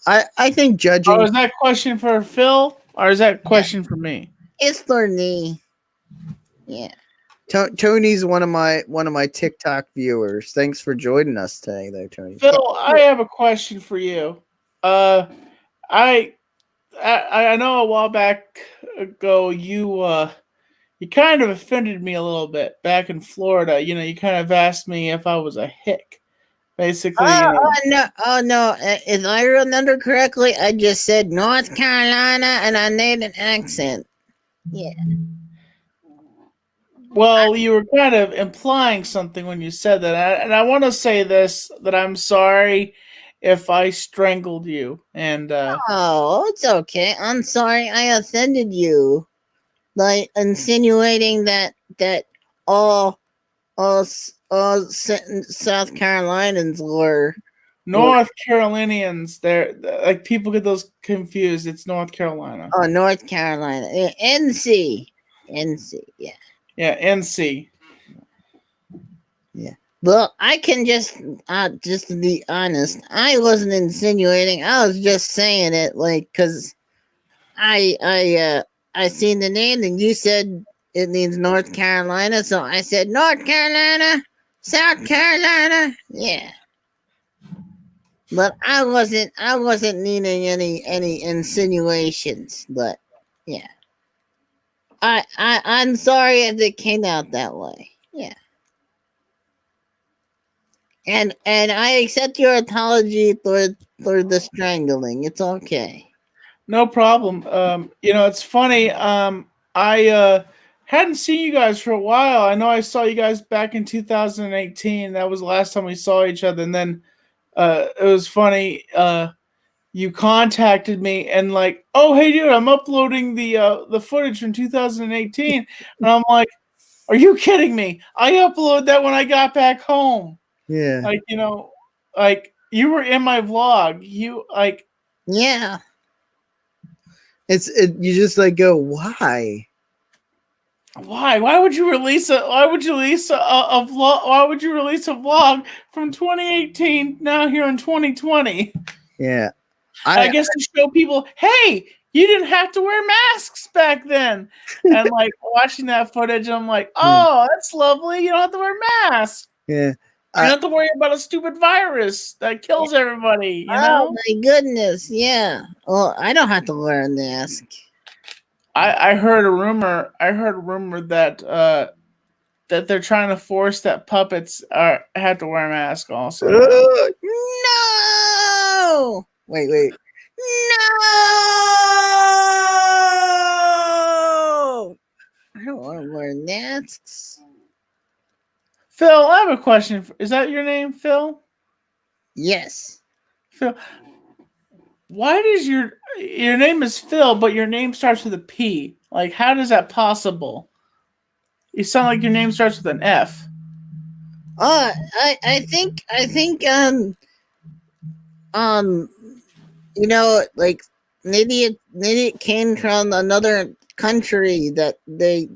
I think judging. Oh, is that question for Phil or is that question for me? It's for me. Yeah. Tony's one of my TikTok viewers. Thanks for joining us today, though, Tony. Phil, I have a question for you. I know a while back ago you kind of offended me a little bit back in Florida. You know, you kind of asked me if I was a hick, basically. No. If I remember correctly, I just said North Carolina and I made an accent. Yeah. Well, you were kind of implying something when you said that. And I want to say this, that I'm sorry if I strangled you. And Oh, it's okay. I'm sorry I offended you. Like insinuating that all South Carolinians were North Carolinians. They're like people get those confused. It's North Carolina. Oh, North Carolina. NC. Yeah. Yeah, NC. Yeah. Well, I can just to be honest, I wasn't insinuating. I was just saying it like because I seen the name and you said it means North Carolina, so I said North Carolina, South Carolina, yeah. But I wasn't needing any insinuations, but yeah. I'm sorry if it came out that way. Yeah. And I accept your apology for the strangling. It's okay. No problem. You know, it's funny. I hadn't seen you guys for a while. I know I saw you guys back in 2018. That was the last time we saw each other. And then it was funny. You contacted me and like, oh, hey, dude, I'm uploading the footage from 2018. And I'm like, are you kidding me? I uploaded that when I got back home. Yeah. Like, you know, like you were in my vlog. You like. Yeah. You just like go, why? Why would you release a vlog? Why would you release a vlog from 2018 now here in 2020? Yeah. I guess to show people, hey, you didn't have to wear masks back then. And like watching that footage, I'm like, oh, that's lovely. You don't have to wear masks. Yeah. You don't have to worry about a stupid virus that kills everybody. You know. my goodness, yeah. Well, I don't have to wear a mask. I heard a rumor. I heard a rumor that that they're trying to force that puppets have to wear a mask also. No! Wait. No! I don't want to wear masks. Phil, I have a question. Is that your name, Phil? Yes. Phil, why does your name is Phil, but your name starts with a P? Like, how is that possible? You sound like your name starts with an F. I think you know, like maybe it came from another country that they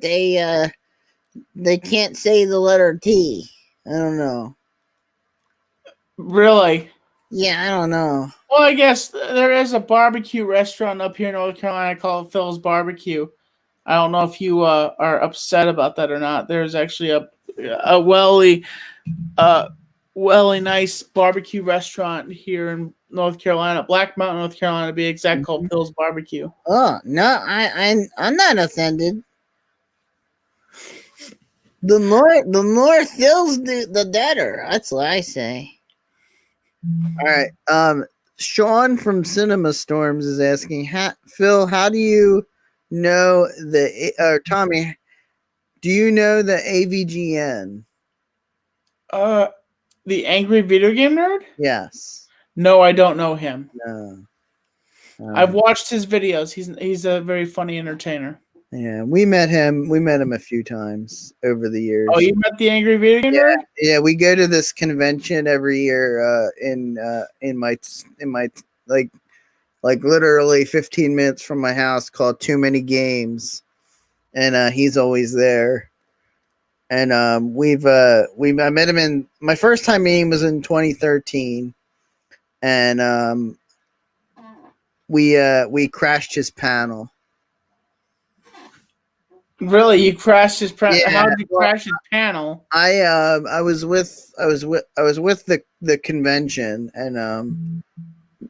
can't say the letter T. I don't know. Really? Yeah, I don't know. Well, I guess there is a barbecue restaurant up here in North Carolina called Phil's Barbecue. I don't know if you are upset about that or not. There's actually a welly nice barbecue restaurant here in North Carolina, Black Mountain, North Carolina, to be exact, called Phil's Barbecue. Oh no, I'm not offended. The more Phil's the better. That's what I say. All right. Sean from Cinema Storms is asking, Phil, how do you know Tommy, do you know the AVGN? The Angry Video Game Nerd? Yes. No, I don't know him. No. I've watched his videos. He's a very funny entertainer. Yeah, we met him a few times over the years. Oh, you met the Angry Video Game Nerd? Yeah, we go to this convention every year in my like literally 15 minutes from my house, called Too Many Games, and he's always there. And I met him in my first time meeting was in 2013, and we crashed his panel. Really, you crashed his panel? Yeah, How did you crash his panel? I was with the convention, and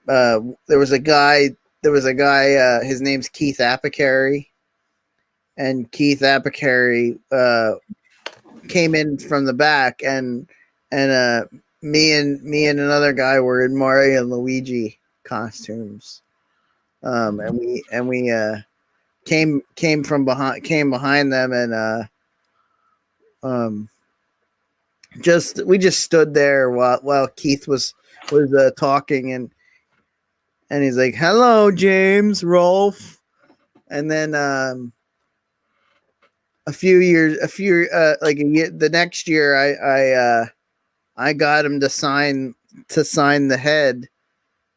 there was a guy. His name's Keith Apicary, and Keith Apicary came in from the back, and me and another guy were in Mario and Luigi costumes, and we came behind them, and we just stood there while Keith was talking, and he's like, "Hello, James, Rolf," and then the next year, I got him to sign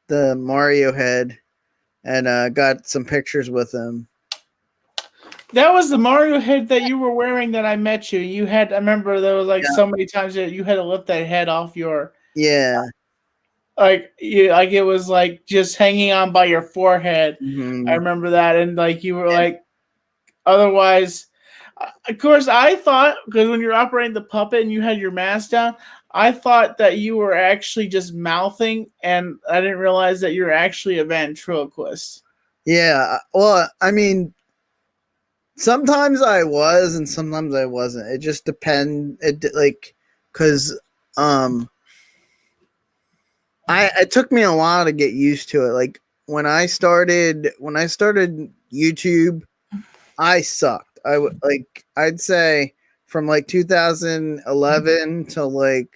the Mario head, and got some pictures with him. That was the Mario head that you were wearing that I met you. You had, I remember there was so many times that you had to lift that head off your. Yeah. It was like just hanging on by your forehead. Mm-hmm. I remember that, and you were otherwise. Of course, I thought, because when you're operating the puppet and you had your mask down, I thought that you were actually just mouthing, and I didn't realize that you're actually a ventriloquist. Yeah, well, I mean, sometimes I was, and sometimes I wasn't. It just depends. Because it took me a while to get used to it. Like when I started YouTube, I sucked. I'd say from 2011 to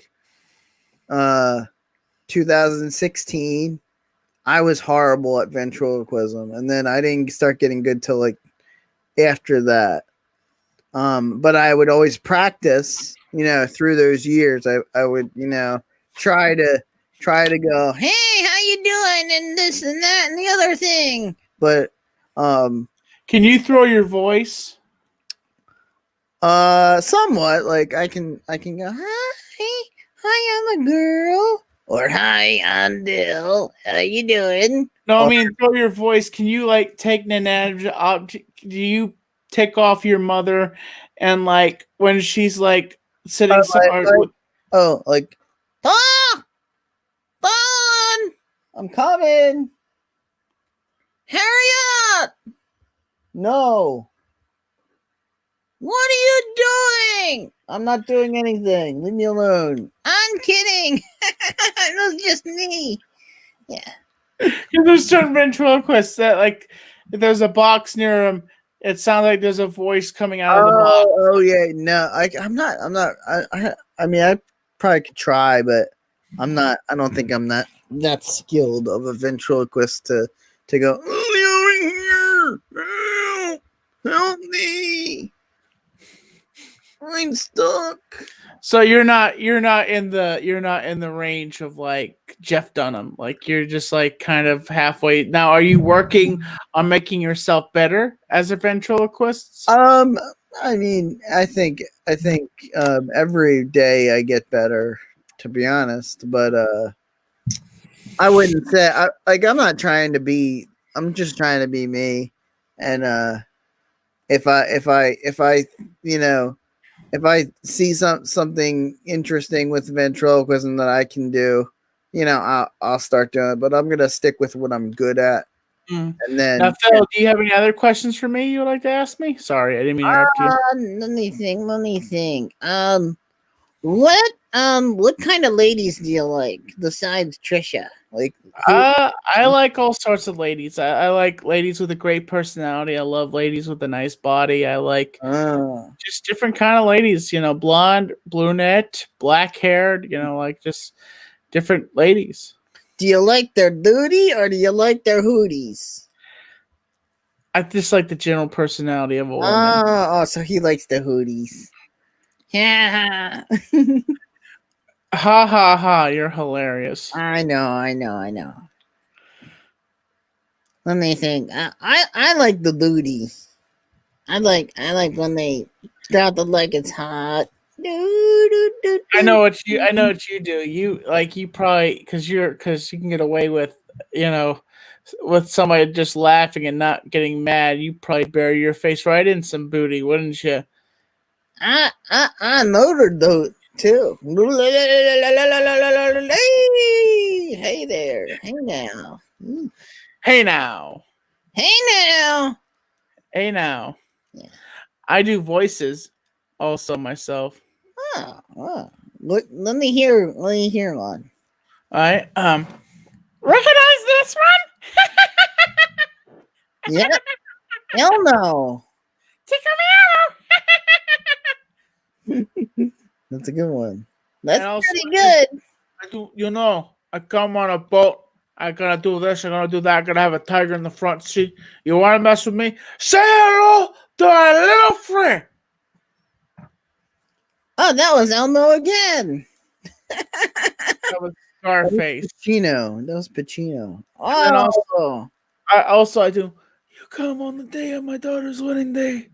2016, I was horrible at ventriloquism, and then I didn't start getting good till after that. But I would always practice, through those years. I would, try to go, Hey, how you doing? And this and that and the other thing. But can you throw your voice? Somewhat. I can go, hi, I'm a girl. Or hi, I'm Bill. How you doing? No, I mean throw your voice. Can you take an advantage? Do you tick off your mother and when she's sitting somewhere? Paul! Paul! I'm coming. Hurry up! No, What are you doing? I'm not doing anything. Leave me alone. I'm kidding. It was just me. Yeah. There's certain ventriloquists that, like, if there's a box near them, it sounds like there's a voice coming out of the box. Oh yeah, no, I'm not. I mean, I probably could try, but I'm not. I don't think I'm that skilled of a ventriloquist to go. "Oh, you're here. Help me! I'm stuck." So you're not in the range of like Jeff Dunham. Like you're just like kind of halfway. Now, are you working on making yourself better as a ventriloquist? I mean, I think every day I get better, to be honest. But I wouldn't say I'm not trying to be. I'm just trying to be me. And if I you know, if I see something interesting with ventriloquism that I can do, you know, I'll start doing it. But I'm gonna stick with what I'm good at. Mm. And then Now, Phil, do you have any other questions for me you would like to ask me? Sorry, I didn't mean to interrupt you. Let me think. What kind of ladies do you like besides Trisha? like I like all sorts of ladies. I like ladies with a great personality. I love ladies with a nice body. I like just different kind of ladies, you know, blonde, brunette, black haired, you know, like just different ladies. Do you like their duty or do you like their hooties? I just like the general personality of a woman. Oh, so he likes the hooties. Yeah. Ha ha ha, you're hilarious. I know. Let me think. I like the booty. I like when they drop the like it's hot. I know what you do. You probably because you can get away with, you know, with somebody just laughing and not getting mad. You probably bury your face right in some booty, wouldn't you? I murdered those too. Hey there. Hey now. Hey now. Hey now. Hey now. Yeah. I do voices also myself. Oh. Let me hear one. All right. Recognize this one? Yeah. Hell no. That's a good one. That's also, pretty good. I do, you know, I come on a boat. I gotta do this. I gotta do that. I gotta have a tiger in the front seat. You want to mess with me? Say hello to our little friend. Oh, that was Elmo again. That was Scarface. Pacino. That was Pacino. And Oh. I do. You come on the day of my daughter's wedding day,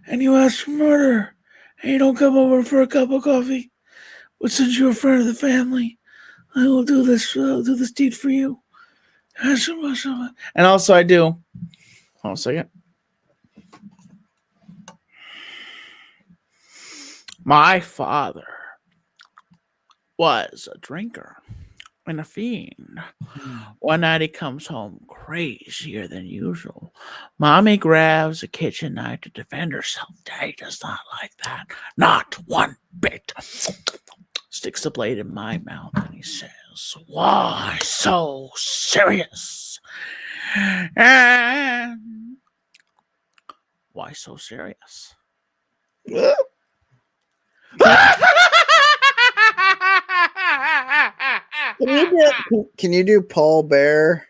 and you ask for murder, and you don't come over for a cup of coffee. But since you're a friend of the family, I will do this. I'll do this deed for you. And also, I do. Hold on a second. My father was a drinker and a fiend. One night he comes home crazier than usual. Mommy grabs a kitchen knife to defend herself. Daddy does not like that. Not one bit. Sticks the blade in my mouth and he says, "Why so serious?" And why so serious? Can you do Paul Bear?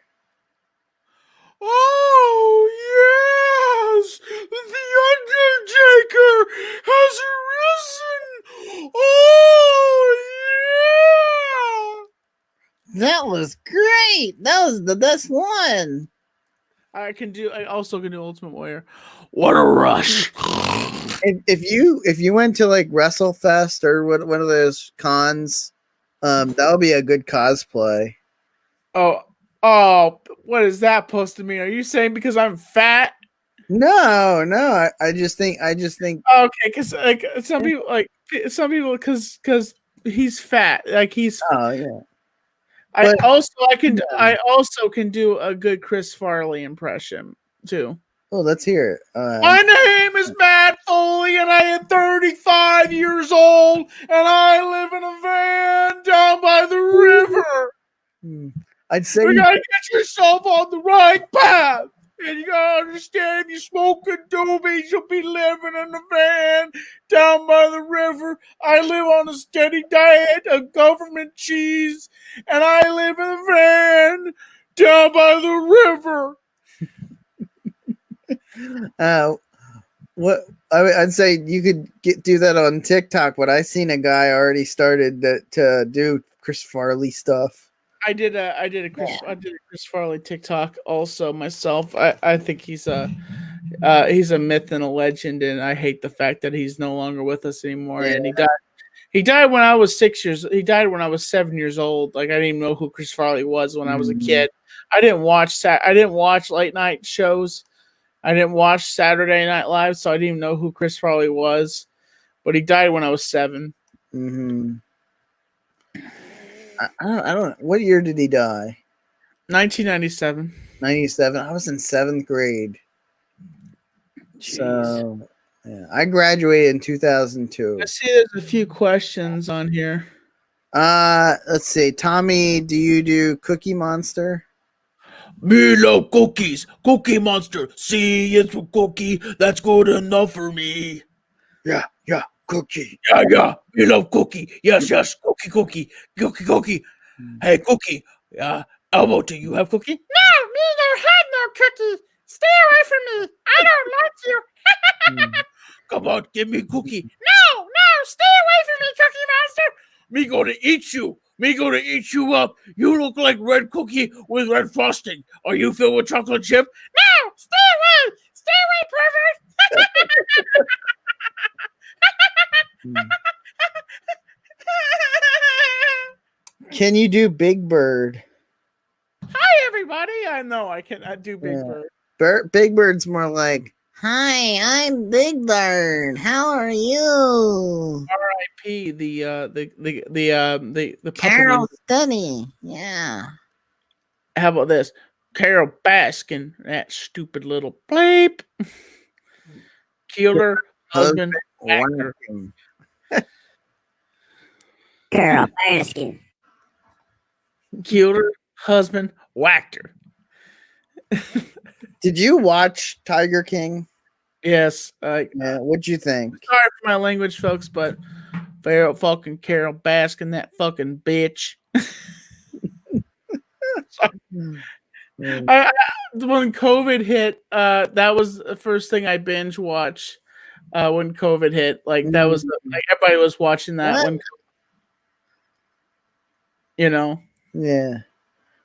Oh yes, the Undertaker has arisen. Oh yeah, That was great. That was the best one. I also can do Ultimate Warrior. What a rush! If you went to like WrestleFest or one of those cons, that would be a good cosplay. Oh, what is that supposed to mean? Are you saying because I'm fat? No, I just think Okay, because like some people, because he's fat. Like he's. Oh yeah. I But- also can do a good Chris Farley impression too. Oh, let's hear it. My name is Matt Foley, and I am 35 years old, and I live in a van down by the river. I'd say You gotta get yourself on the right path. And you gotta understand, if you smoking doobies, you'll be living in a van down by the river. I live on a steady diet of government cheese, and I live in a van down by the river. what I'd say you could do that on TikTok, but I seen a guy already started to do Chris Farley stuff. I did a Chris Farley TikTok also myself. I think he's a myth and a legend, and I hate the fact that he's no longer with us anymore. Yeah. And he died when I was 6 years. He died when I was 7 years old. Like I didn't even know who Chris Farley was when I was a kid. I didn't watch late night shows. I didn't watch Saturday Night Live, so I didn't even know who Chris Farley was. But he died when I was 7. Mm-hmm. I don't. What year did he die? 1997. 97. I was in 7th grade. Jeez. So yeah, I graduated in 2002. I see there's a few questions on here. Let's see. Tommy, do you do Cookie Monster? Me love cookies. Cookie Monster. See, it's a cookie. That's good enough for me. Yeah, Cookie. Yeah. Me love cookie. Yes. Cookie. Hey, Cookie. Elmo, do you have cookie? No, me don't have no cookie. Stay away from me. I don't like you. Come on, give me cookie. No, stay away from me, Cookie Monster. Me gonna eat you. Me gonna eat you up. You look like red cookie with red frosting. Are you filled with chocolate chip? No, stay away. Stay away, pervert. Can you do Big Bird? Hi, everybody. I know I cannot do Big Yeah. Bird. Big Bird's more like, Hi, I'm Big Bird. How are you? R.I.P. The Carol puppet. Study. Yeah. How about this? Carol Baskin, that stupid little bleep. Killed her husband. Actor. wanking. Carol Baskin. Killed her husband. Whacked her. Did you watch Tiger King? Yes. Yeah, what'd you think? Sorry for my language, folks, but fucking Carol Baskin, that fucking bitch. When COVID hit, that was the first thing I binge watched. When COVID hit, like that was like everybody was watching that. What? When you know, Yeah.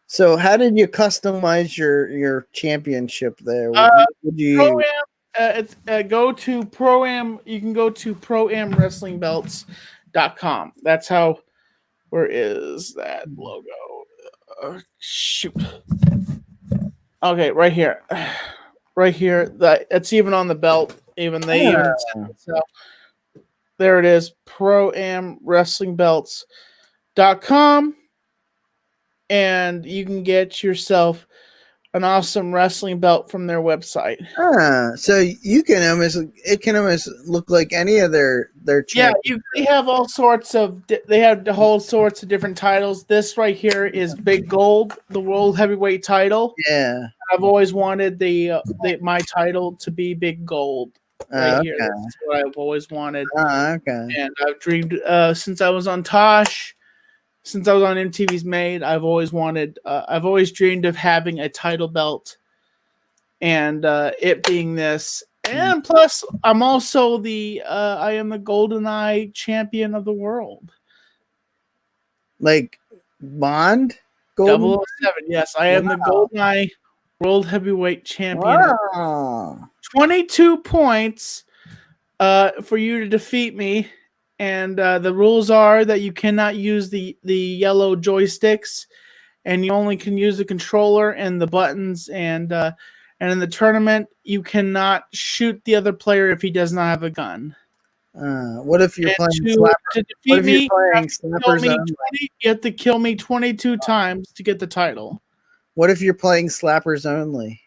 So how did you customize your championship there? Would you Pro-Am, it's go to Pro-Am. You can go to ProAmWrestlingBelts.com. That's how. Where is that logo? Shoot. Okay, right here. Right here. It's even on the belt. Even they even Yeah. so there it is. ProAmWrestlingBelts.com. And you can get yourself an awesome wrestling belt from their website. So you can almost look like any of their Yeah, champions. they have all sorts of whole sorts of different titles. This right here is Big Gold, the World Heavyweight title. Yeah. I've always wanted my title to be Big Gold right here. Okay. That's what I've always wanted, Okay. and I've dreamed since I was on Tosh. Since I was on MTV's Made, I've always dreamed of having a title belt, and it being this. And plus, I'm also I am the GoldenEye champion of the world. Like Bond? Golden? 007, yes, I am the GoldenEye World Heavyweight Champion. Wow. 22 points for you to defeat me. And the rules are that you cannot use the yellow joysticks, and you only can use the controller and the buttons. And in the tournament, you cannot shoot the other player if he does not have a gun. What if you're And playing to slapper? What defeat if you're me, playing kill slappers me only? 20, you have to kill me 22 times to get the title. What if you're playing slappers only?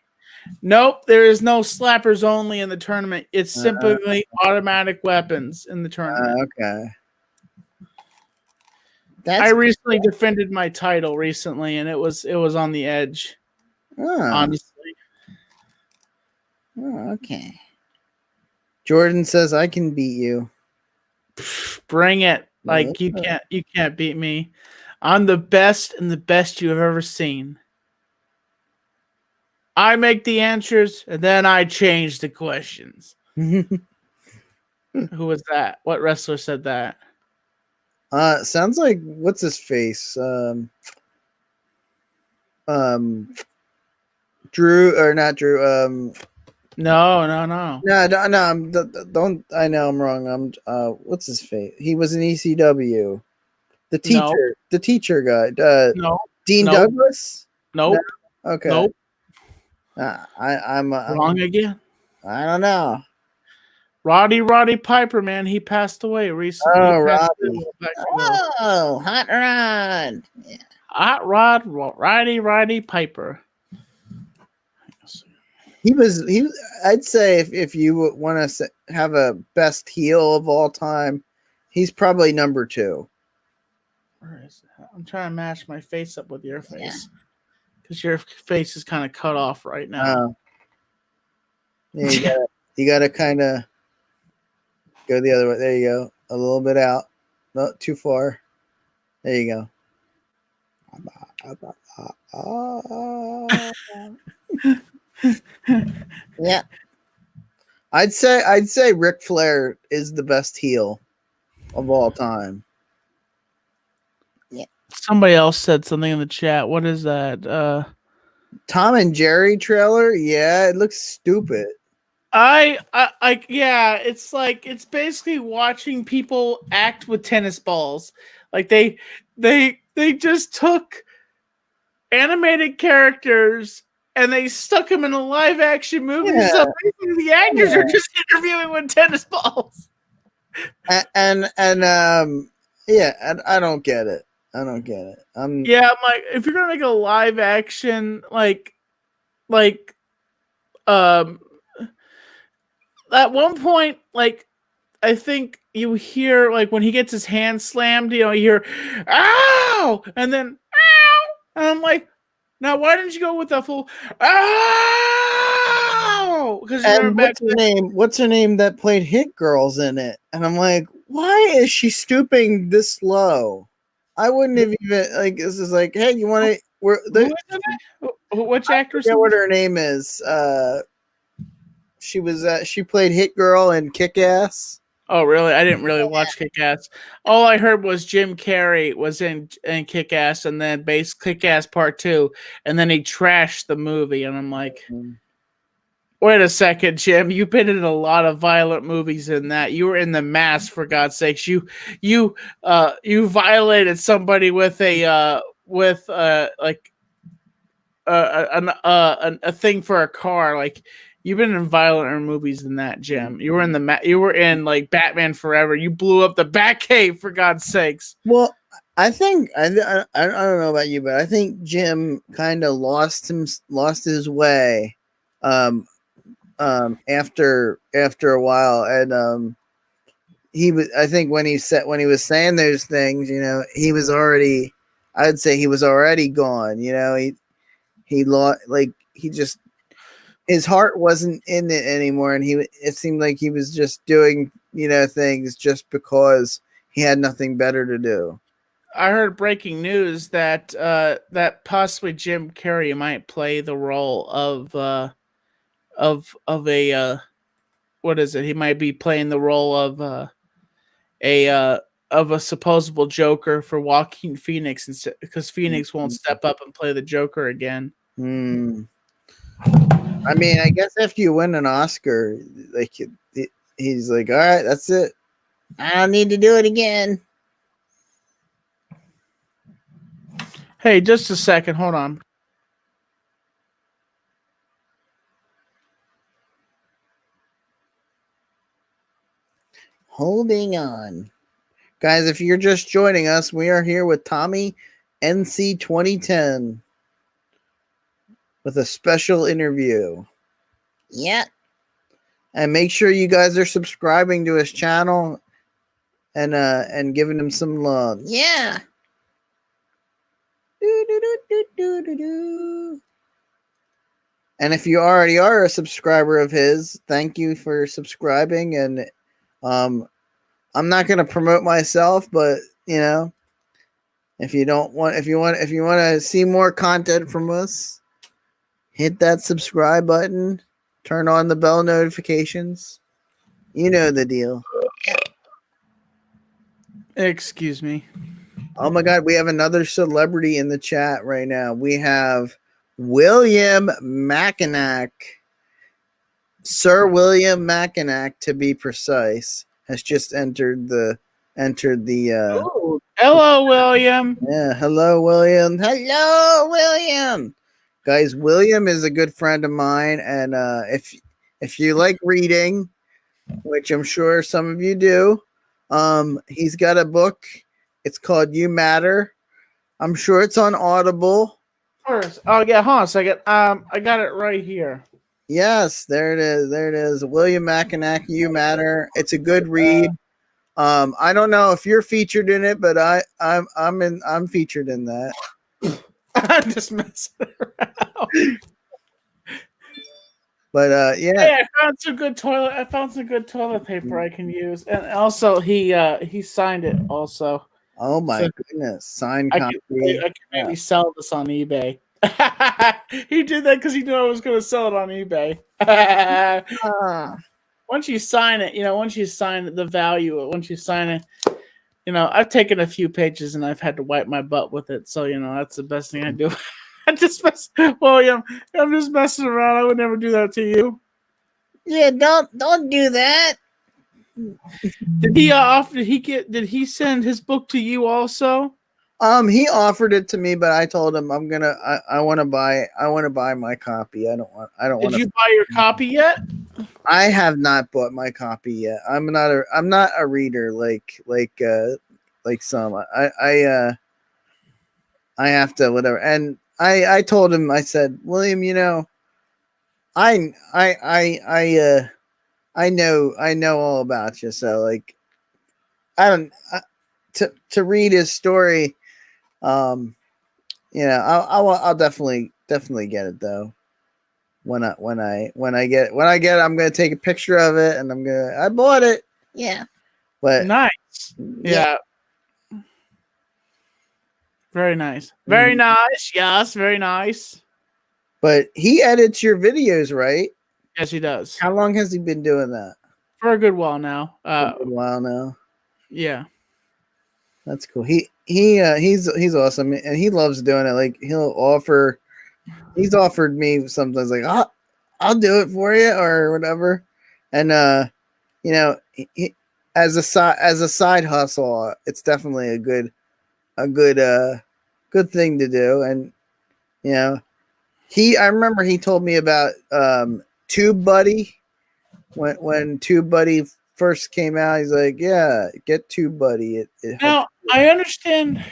Nope, there is no slappers only in the tournament. It's Uh, simply automatic weapons in the tournament. Okay. I That's recently defended my title recently, and it was on the edge. Oh, Honestly, okay. Jordan says I can beat you. bring it. Like you can't beat me. I'm the best and the best you have ever seen. I make the answers and then I change the questions. Who was that? What wrestler said that? Sounds like what's his face? Drew or not Drew? No. No, don't. I know I'm wrong. What's his face? He was in ECW. The teacher guy. No. Dean Nope. Douglas. Nope. Okay. Nope. I'm Wrong again. I don't know. Roddy Piper, man, he passed away recently. Oh, He passed Roddy. away back ago. Oh, hot rod. Yeah. Hot Rod, Roddy Piper. He. I'd say if you want to have a best heel of all time, he's probably number 2. Where is it? I'm trying to match my face up with your face because your face is kind of cut off right now. Yeah, you gotta kind of go the other way. There you go. A little bit out, not too far. There you go. Yeah. I'd say Ric Flair is the best heel of all time. Somebody else said something in the chat. What is that? Tom and Jerry trailer, yeah, it looks stupid. I yeah, it's like it's basically watching people act with tennis balls. Like they just took animated characters and they stuck them in a live action movie. Yeah. So basically the actors are just interviewing with tennis balls. And yeah, I don't get it. I don't get it. Yeah, I'm like, if you're gonna make a live action like at one point, like I think you hear like when he gets his hand slammed, you hear ow, and then ow, and I'm like, now why didn't you go with the full ow? Because what's her name that played Hit Girls in it? And I'm like, why is she stooping this low? I wouldn't have even like. This is like, hey, you want to? Which actress? I forget what her name is. She was she played Hit Girl in Kick Ass. Oh, really? I didn't really watch Kick Ass. All I heard was Jim Carrey was in Kick Ass, and then Kick Ass Part 2, and then he trashed the movie, and I'm like. Wait a second, Jim. You've been in a lot of violent movies in that. You were in The Mask, for God's sakes. You violated somebody with a thing for a car. Like you've been in violenter movies than that, Jim. You were in like Batman Forever. You blew up the Batcave, for God's sakes. Well, I think I don't know about you, but I think Jim kind of lost his way. After a while, and I think when he was saying those things, he was already, I'd say he was already gone. He lost, like he just, his heart wasn't in it anymore, and it seemed like he was just doing things just because he had nothing better to do. I heard breaking news that that possibly Jim Carrey might play the role of a what is it? He might be playing the role of a supposable Joker for Joaquin Phoenix, because Phoenix won't step up and play the Joker again. I mean, I guess after you win an Oscar, like he's like, all right, that's it. I don't need to do it again. Hey, just a second. Hold on. Holding on. Guys, if you're just joining us, we are here with Tommy NC 2010 with a special interview. Yep. And make sure you guys are subscribing to his channel and giving him some love. Yeah. And if you already are a subscriber of his, thank you for subscribing. And I'm not going to promote myself, but you know, if you want to see more content from us, hit that subscribe button, turn on the bell notifications. You know the deal. Excuse me. Oh my God, we have another celebrity in the chat right now. We have William Mackinac. Sir William Mackinac, to be precise, has just entered the Ooh, hello, William. yeah, hello William. Hello, William. Guys, William is a good friend of mine, and if you like reading, which I'm sure some of you do, he's got a book. It's called You Matter. I'm sure it's on Audible. First, oh yeah, hold on a second. I got it right here. Yes, there it is. There it is. William Mackinac, You Matter. It's a good read. I don't know if you're featured in it, but I'm featured in that. I'm just messing around. But yeah. Hey, I found some good toilet paper I can use, and also he signed it. Also, Oh my So- goodness. Signed I copy. can maybe sell this on eBay. He did that because he knew I was going to sell it on eBay. Ah. Once you sign it, once you sign it, the value. Once you sign it, I've taken a few pages and I've had to wipe my butt with it. So that's the best thing I do. I'm just messing around. I would never do that to you. Yeah, don't do that. Did he send his book to you also? He offered it to me, but I told him I want to buy my copy. I don't Did want you to. buy your copy yet? I have not bought my copy yet. I'm not a reader like some. I have to whatever. And I told him, I said, William, I know all about you. So like, to read his story. I'll definitely get it though. When I get it, I'm gonna take a picture of it and I bought it. Yeah. But Nice. Yeah. Very nice. Very nice. Yes, very nice. But he edits your videos, right? Yes, he does. How long has he been doing that? For a good while now. For a good while now. Yeah. That's cool. He's awesome and he loves doing it. Like he's offered me sometimes like I'll do it for you or whatever. And he, as a side hustle, it's definitely a good thing to do. And I remember he told me about TubeBuddy when TubeBuddy first came out. He's like, yeah, get TubeBuddy. Now I understand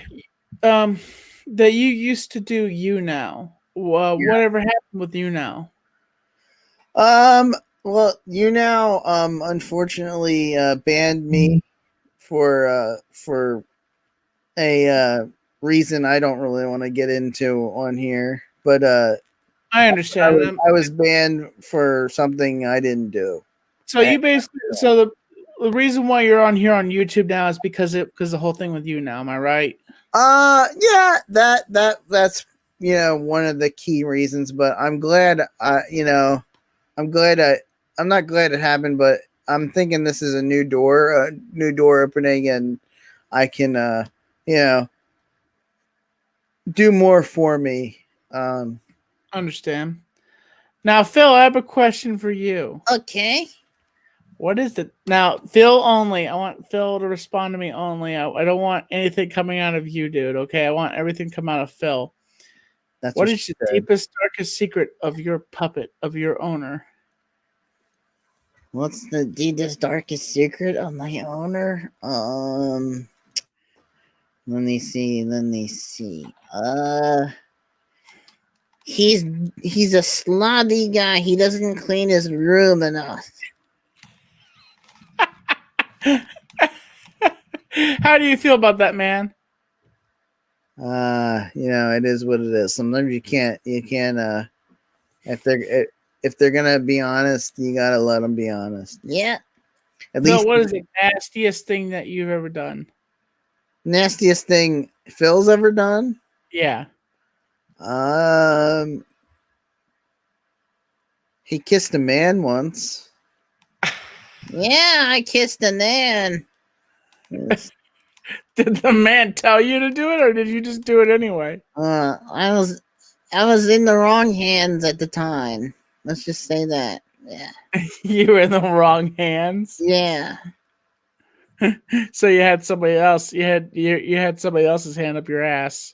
that you used to do YouNow. Whatever happened with YouNow? Well, unfortunately banned me for a reason I don't really want to get into on here, but I understand. I was banned for something I didn't do. So you basically, the reason why you're on here on YouTube now is because the whole thing with YouNow. Am I right? Yeah, that's one of the key reasons. But I'm glad I'm not glad it happened, but I'm thinking this is a new door opening, and I can do more for me. Understand. Now, Phil, I have a question for you. Okay. What is it now, Phil? Only I want Phil to respond to me. Only I don't want anything coming out of you, dude. Okay, I want everything come out of Phil. That's What she is the said. deepest, darkest secret of your puppet, of your owner? What's the deepest, darkest secret of my owner? Let me see. He's a slobby guy. He doesn't clean his room enough. How do you feel about that, man? It is what it is. Sometimes you can't if they're gonna be honest, you gotta let them be honest. Yeah. At So, least what is the nastiest thing that you've ever done? nastiest thing Phil's ever done. Yeah. He kissed a man once. Yeah, I kissed a man. Yes. Did the man tell you to do it, or did you just do it anyway? I was in the wrong hands at the time. Let's just say that. Yeah. You were in the wrong hands. Yeah. So you had somebody else. You had somebody else's hand up your ass.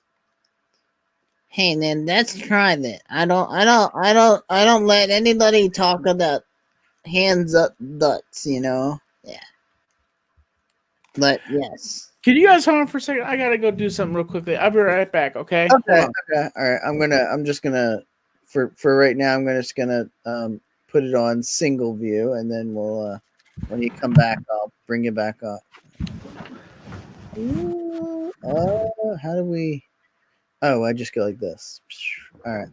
Hey man, that's private. I don't let anybody talk about hands up butts, Yeah. But yes. Can you guys hold on for a second? I gotta go do something real quickly. I'll be right back. Okay. Okay. Hold on. Okay. All right. I'm just gonna for right now. I'm just gonna put it on single view, and then we'll when you come back, I'll bring you back up. How do we? Oh, I just go like this. All right.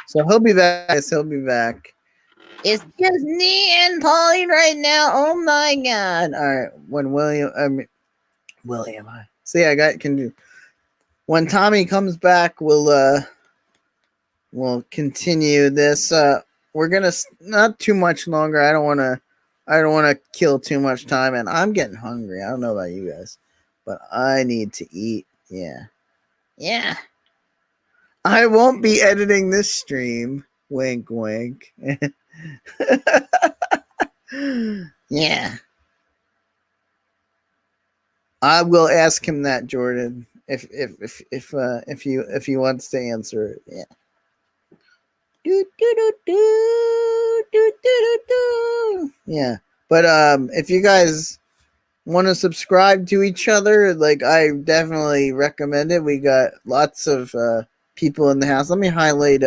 So he'll be back. Yes, he'll be back. It's just me and Polly right now. Oh my god. All right. When William, see, can do. When Tommy comes back, we'll continue this. We're gonna not too much longer. I don't want to kill too much time, and I'm getting hungry. I don't know about you guys, but I need to eat. Yeah. Yeah. I won't be editing this stream. Wink, wink. Yeah. I will ask him that, Jordan, if he wants to answer it. Yeah. Yeah. But if you guys want to subscribe to each other, like, I definitely recommend it. We got lots of people in the house. Let me highlight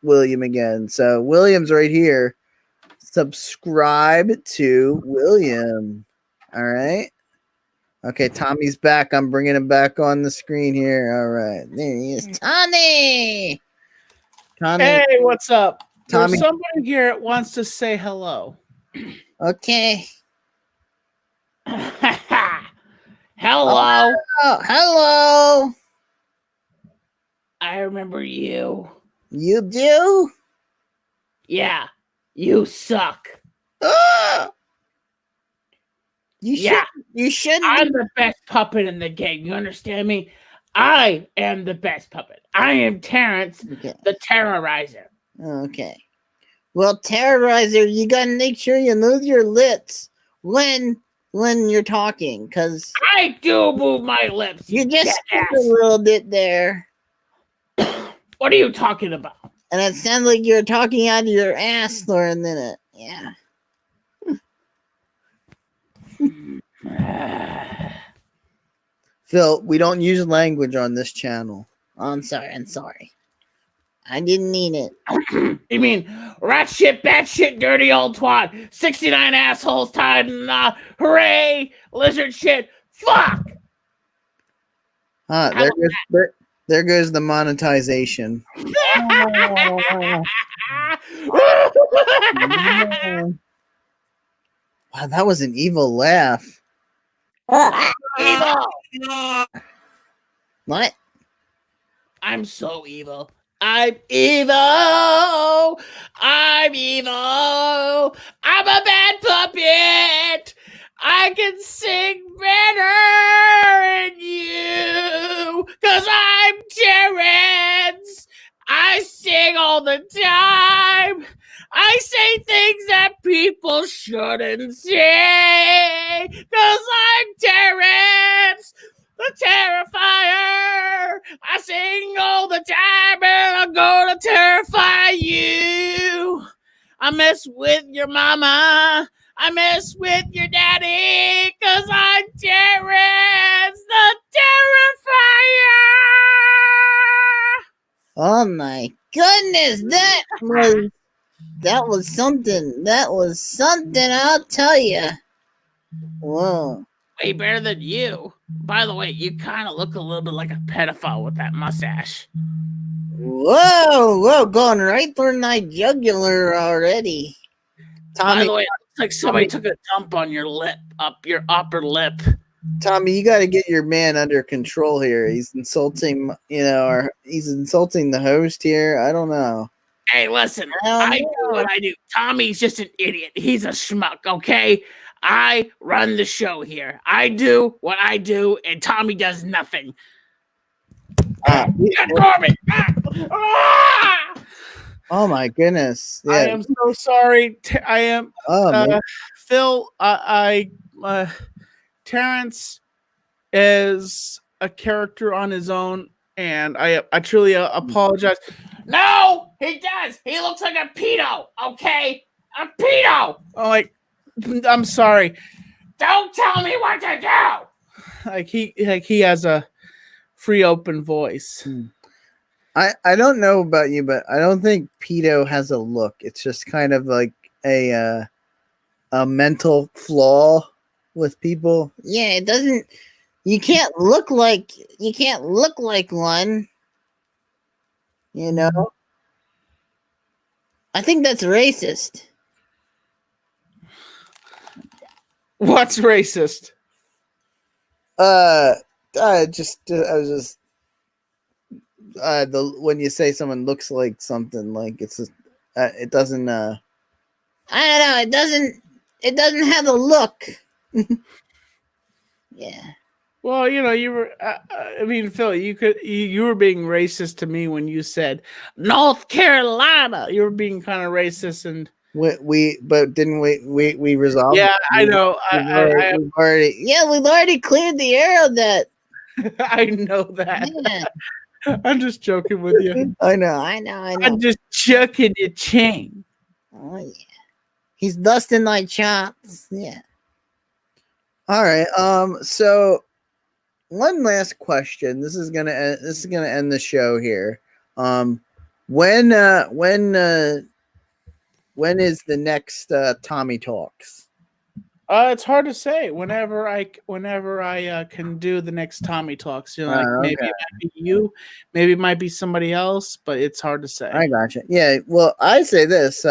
William again. So William's right here. Subscribe to William. All right. Okay, Tommy's back. I'm bringing him back on the screen here. All right. There he is. Tommy. Hey, what's up? Tommy. There's somebody here that wants to say hello. Okay. Hello. Oh, hello. I remember you. You do? Yeah. You suck. You Yeah. You shouldn't. I'm the best puppet in the game. You understand me? I am the best puppet. I am Terrence, Okay. the Terrorizer. Okay. Well, Terrorizer, you gotta make sure you move your lips when you're talking, because I do move my lips. you just jackass. skip a little bit there, What are you talking about? and it sounds like you're talking out of your ass for a minute. Yeah. Phil, we don't use language on this channel. Oh, I'm sorry. I didn't mean it. You mean rat shit, bat shit, dirty old twat, 69 assholes tied in hooray, lizard shit, fuck! There goes the monetization. Wow, that was an evil laugh. Evil! What? I'm so evil. I'm evil. I'm evil. I'm a bad puppet. I can sing better than you. Cause I'm Terrence. I sing all the time. I say things that people shouldn't say. Cause I'm Terrence, the Terrifier. I sing all the time and I'm gonna terrify you. I mess with your mama. I mess with your daddy, 'cause I'm Terrence the Terrifier. Oh my goodness, that was something. That was something, I'll tell you. Whoa. Way better than you. By the way, you kind of look a little bit like a pedophile with that mustache. Whoa, going right through my jugular already. By Tommy, the way, it looks like somebody took a dump on your lip, up your upper lip. Tommy, you got to get your man under control here. He's insulting, or he's insulting the host here. I don't know. Hey, listen, I do what I do. Tommy's just an idiot. He's a schmuck, okay? I run the show here. I do what I do, and Tommy does nothing. Corbin! Oh my goodness! I am so sorry. I am Oh, Phil. Terrence is a character on his own, and I truly apologize. No, he does. He looks like a pedo, okay? A pedo. Oh, I'm sorry. Don't tell me what to do. He has a free open voice. I don't know about you, but I don't think pedo has a look. It's just kind of like a mental flaw with people. Yeah, it doesn't. You can't look like one. I think that's racist. What's racist? I was just when you say someone looks like something, like it doesn't. I don't know. It doesn't have a look. Yeah. Well, you were. I mean, Phil, you were being racist to me when you said North Carolina. You were being kind of racist, and but didn't we resolve? Yeah, I know. We've already. Yeah, we've already cleared the air of that. I know that. Yeah. I'm just joking with you. I know. I'm just chucking your chain. Oh yeah. He's dusting my chops. Yeah. All right. So one last question. This is gonna end the show here. When is the next Tommy Talks? It's hard to say. Whenever I can do the next Tommy Talks, maybe it might be you, maybe it might be somebody else, but it's hard to say. I gotcha. Yeah. Well, I say this.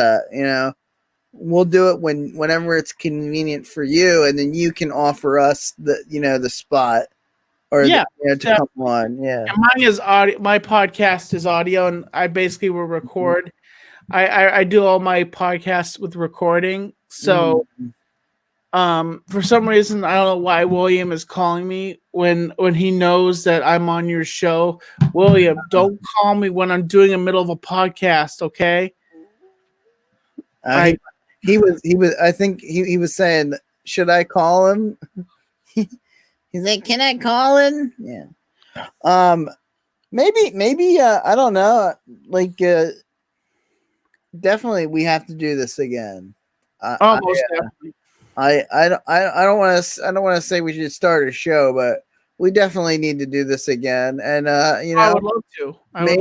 We'll do it whenever it's convenient for you, and then you can offer us the spot, or to come on. Yeah. And mine is audio. My podcast is audio, and I basically will record. I do all my podcasts with recording. So, for some reason, I don't know why William is calling me when he knows that I'm on your show. William, don't call me when I'm doing the middle of a podcast, okay? He was. I think he was saying, should I call him? He's like, can I call him? Yeah. Maybe. I don't know. Like, definitely, we have to do this again. Most definitely. I don't want to say we should start a show, but we definitely need to do this again. And I would love to. We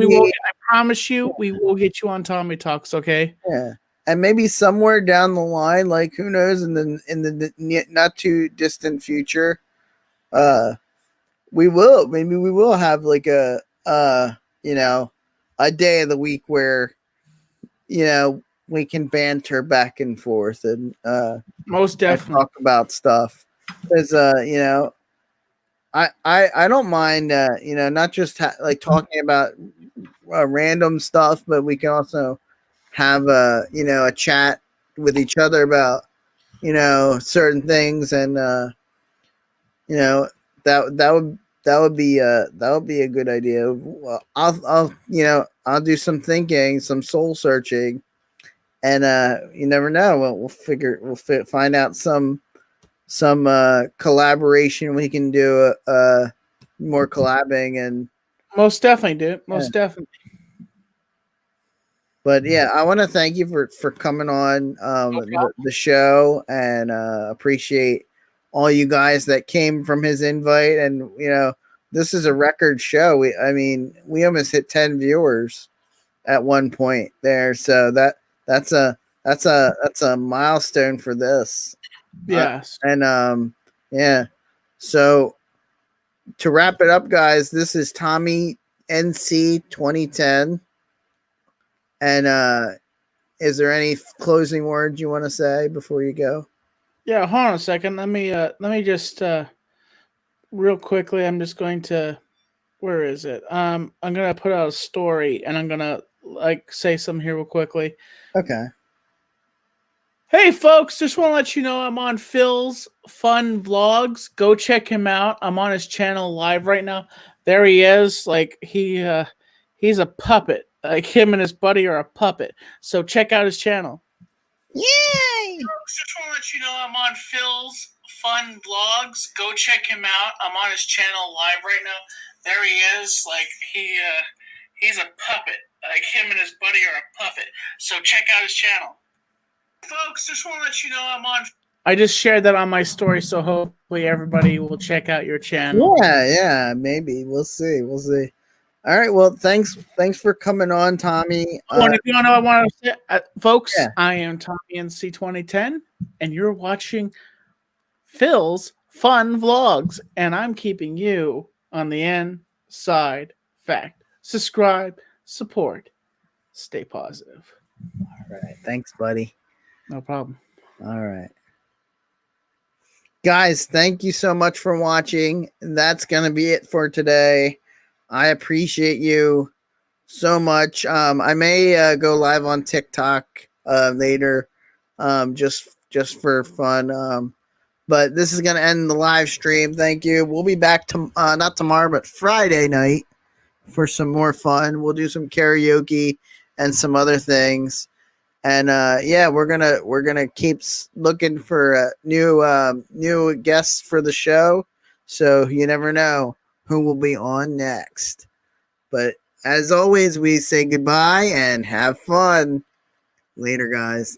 will. I promise you, we will get you on Tommy Talks. Okay. Yeah. And maybe somewhere down the line, like who knows, in the not too distant future, we will have like a day of the week where we can banter back and forth and most definitely talk about stuff, because I don't mind not just talking about random stuff, but we can also have a chat with each other about certain things, and that would be a good idea. I'll do some thinking, some soul searching, and you never know, we'll find out some collaboration we can do, more collabing, and most definitely, dude. Most definitely. But yeah, I want to thank you for coming on the show, and appreciate all you guys that came from his invite. And this is a record show. We almost hit 10 viewers at one point there, so that's a milestone for this. Yes. Yeah. So to wrap it up, guys, this is Tommy NC 2010. And is there any closing words you want to say before you go? Yeah, hold on a second. Let me just real quickly. I'm just going to. Where is it? I'm gonna put out a story, and I'm gonna say something here real quickly. Okay. Hey folks, just want to let you know I'm on Phil's Fun Vlogs. Go check him out. I'm on his channel live right now. There he is. He's a puppet. Like him and his buddy are a puppet. So check out his channel. Yay! Just want to let you know I'm on Phil's Fun Vlogs. Go check him out. I'm on his channel live right now. There he is. He's a puppet. Like him and his buddy are a puppet. So check out his channel. Folks, just want to let you know I'm on. I just shared that on my story, so hopefully everybody will check out your channel. Yeah, maybe we'll see. All right, well, thanks for coming on, Tommy. If you want to know, I want to say, folks, yeah. I am Tommy NC 2010, and you're watching Phil's Fun Vlogs, and I'm keeping you on the inside fact. Subscribe, support, stay positive. All right, thanks, buddy. No problem. All right. Guys, thank you so much for watching. That's going to be it for today. I appreciate you so much. I may go live on TikTok later, just for fun. But this is going to end the live stream. Thank you. We'll be back to not tomorrow, but Friday night for some more fun. We'll do some karaoke and some other things. And yeah, we're gonna keep looking for new guests for the show. So you never know who will be on next. But as always, we say goodbye and have fun. Later, guys.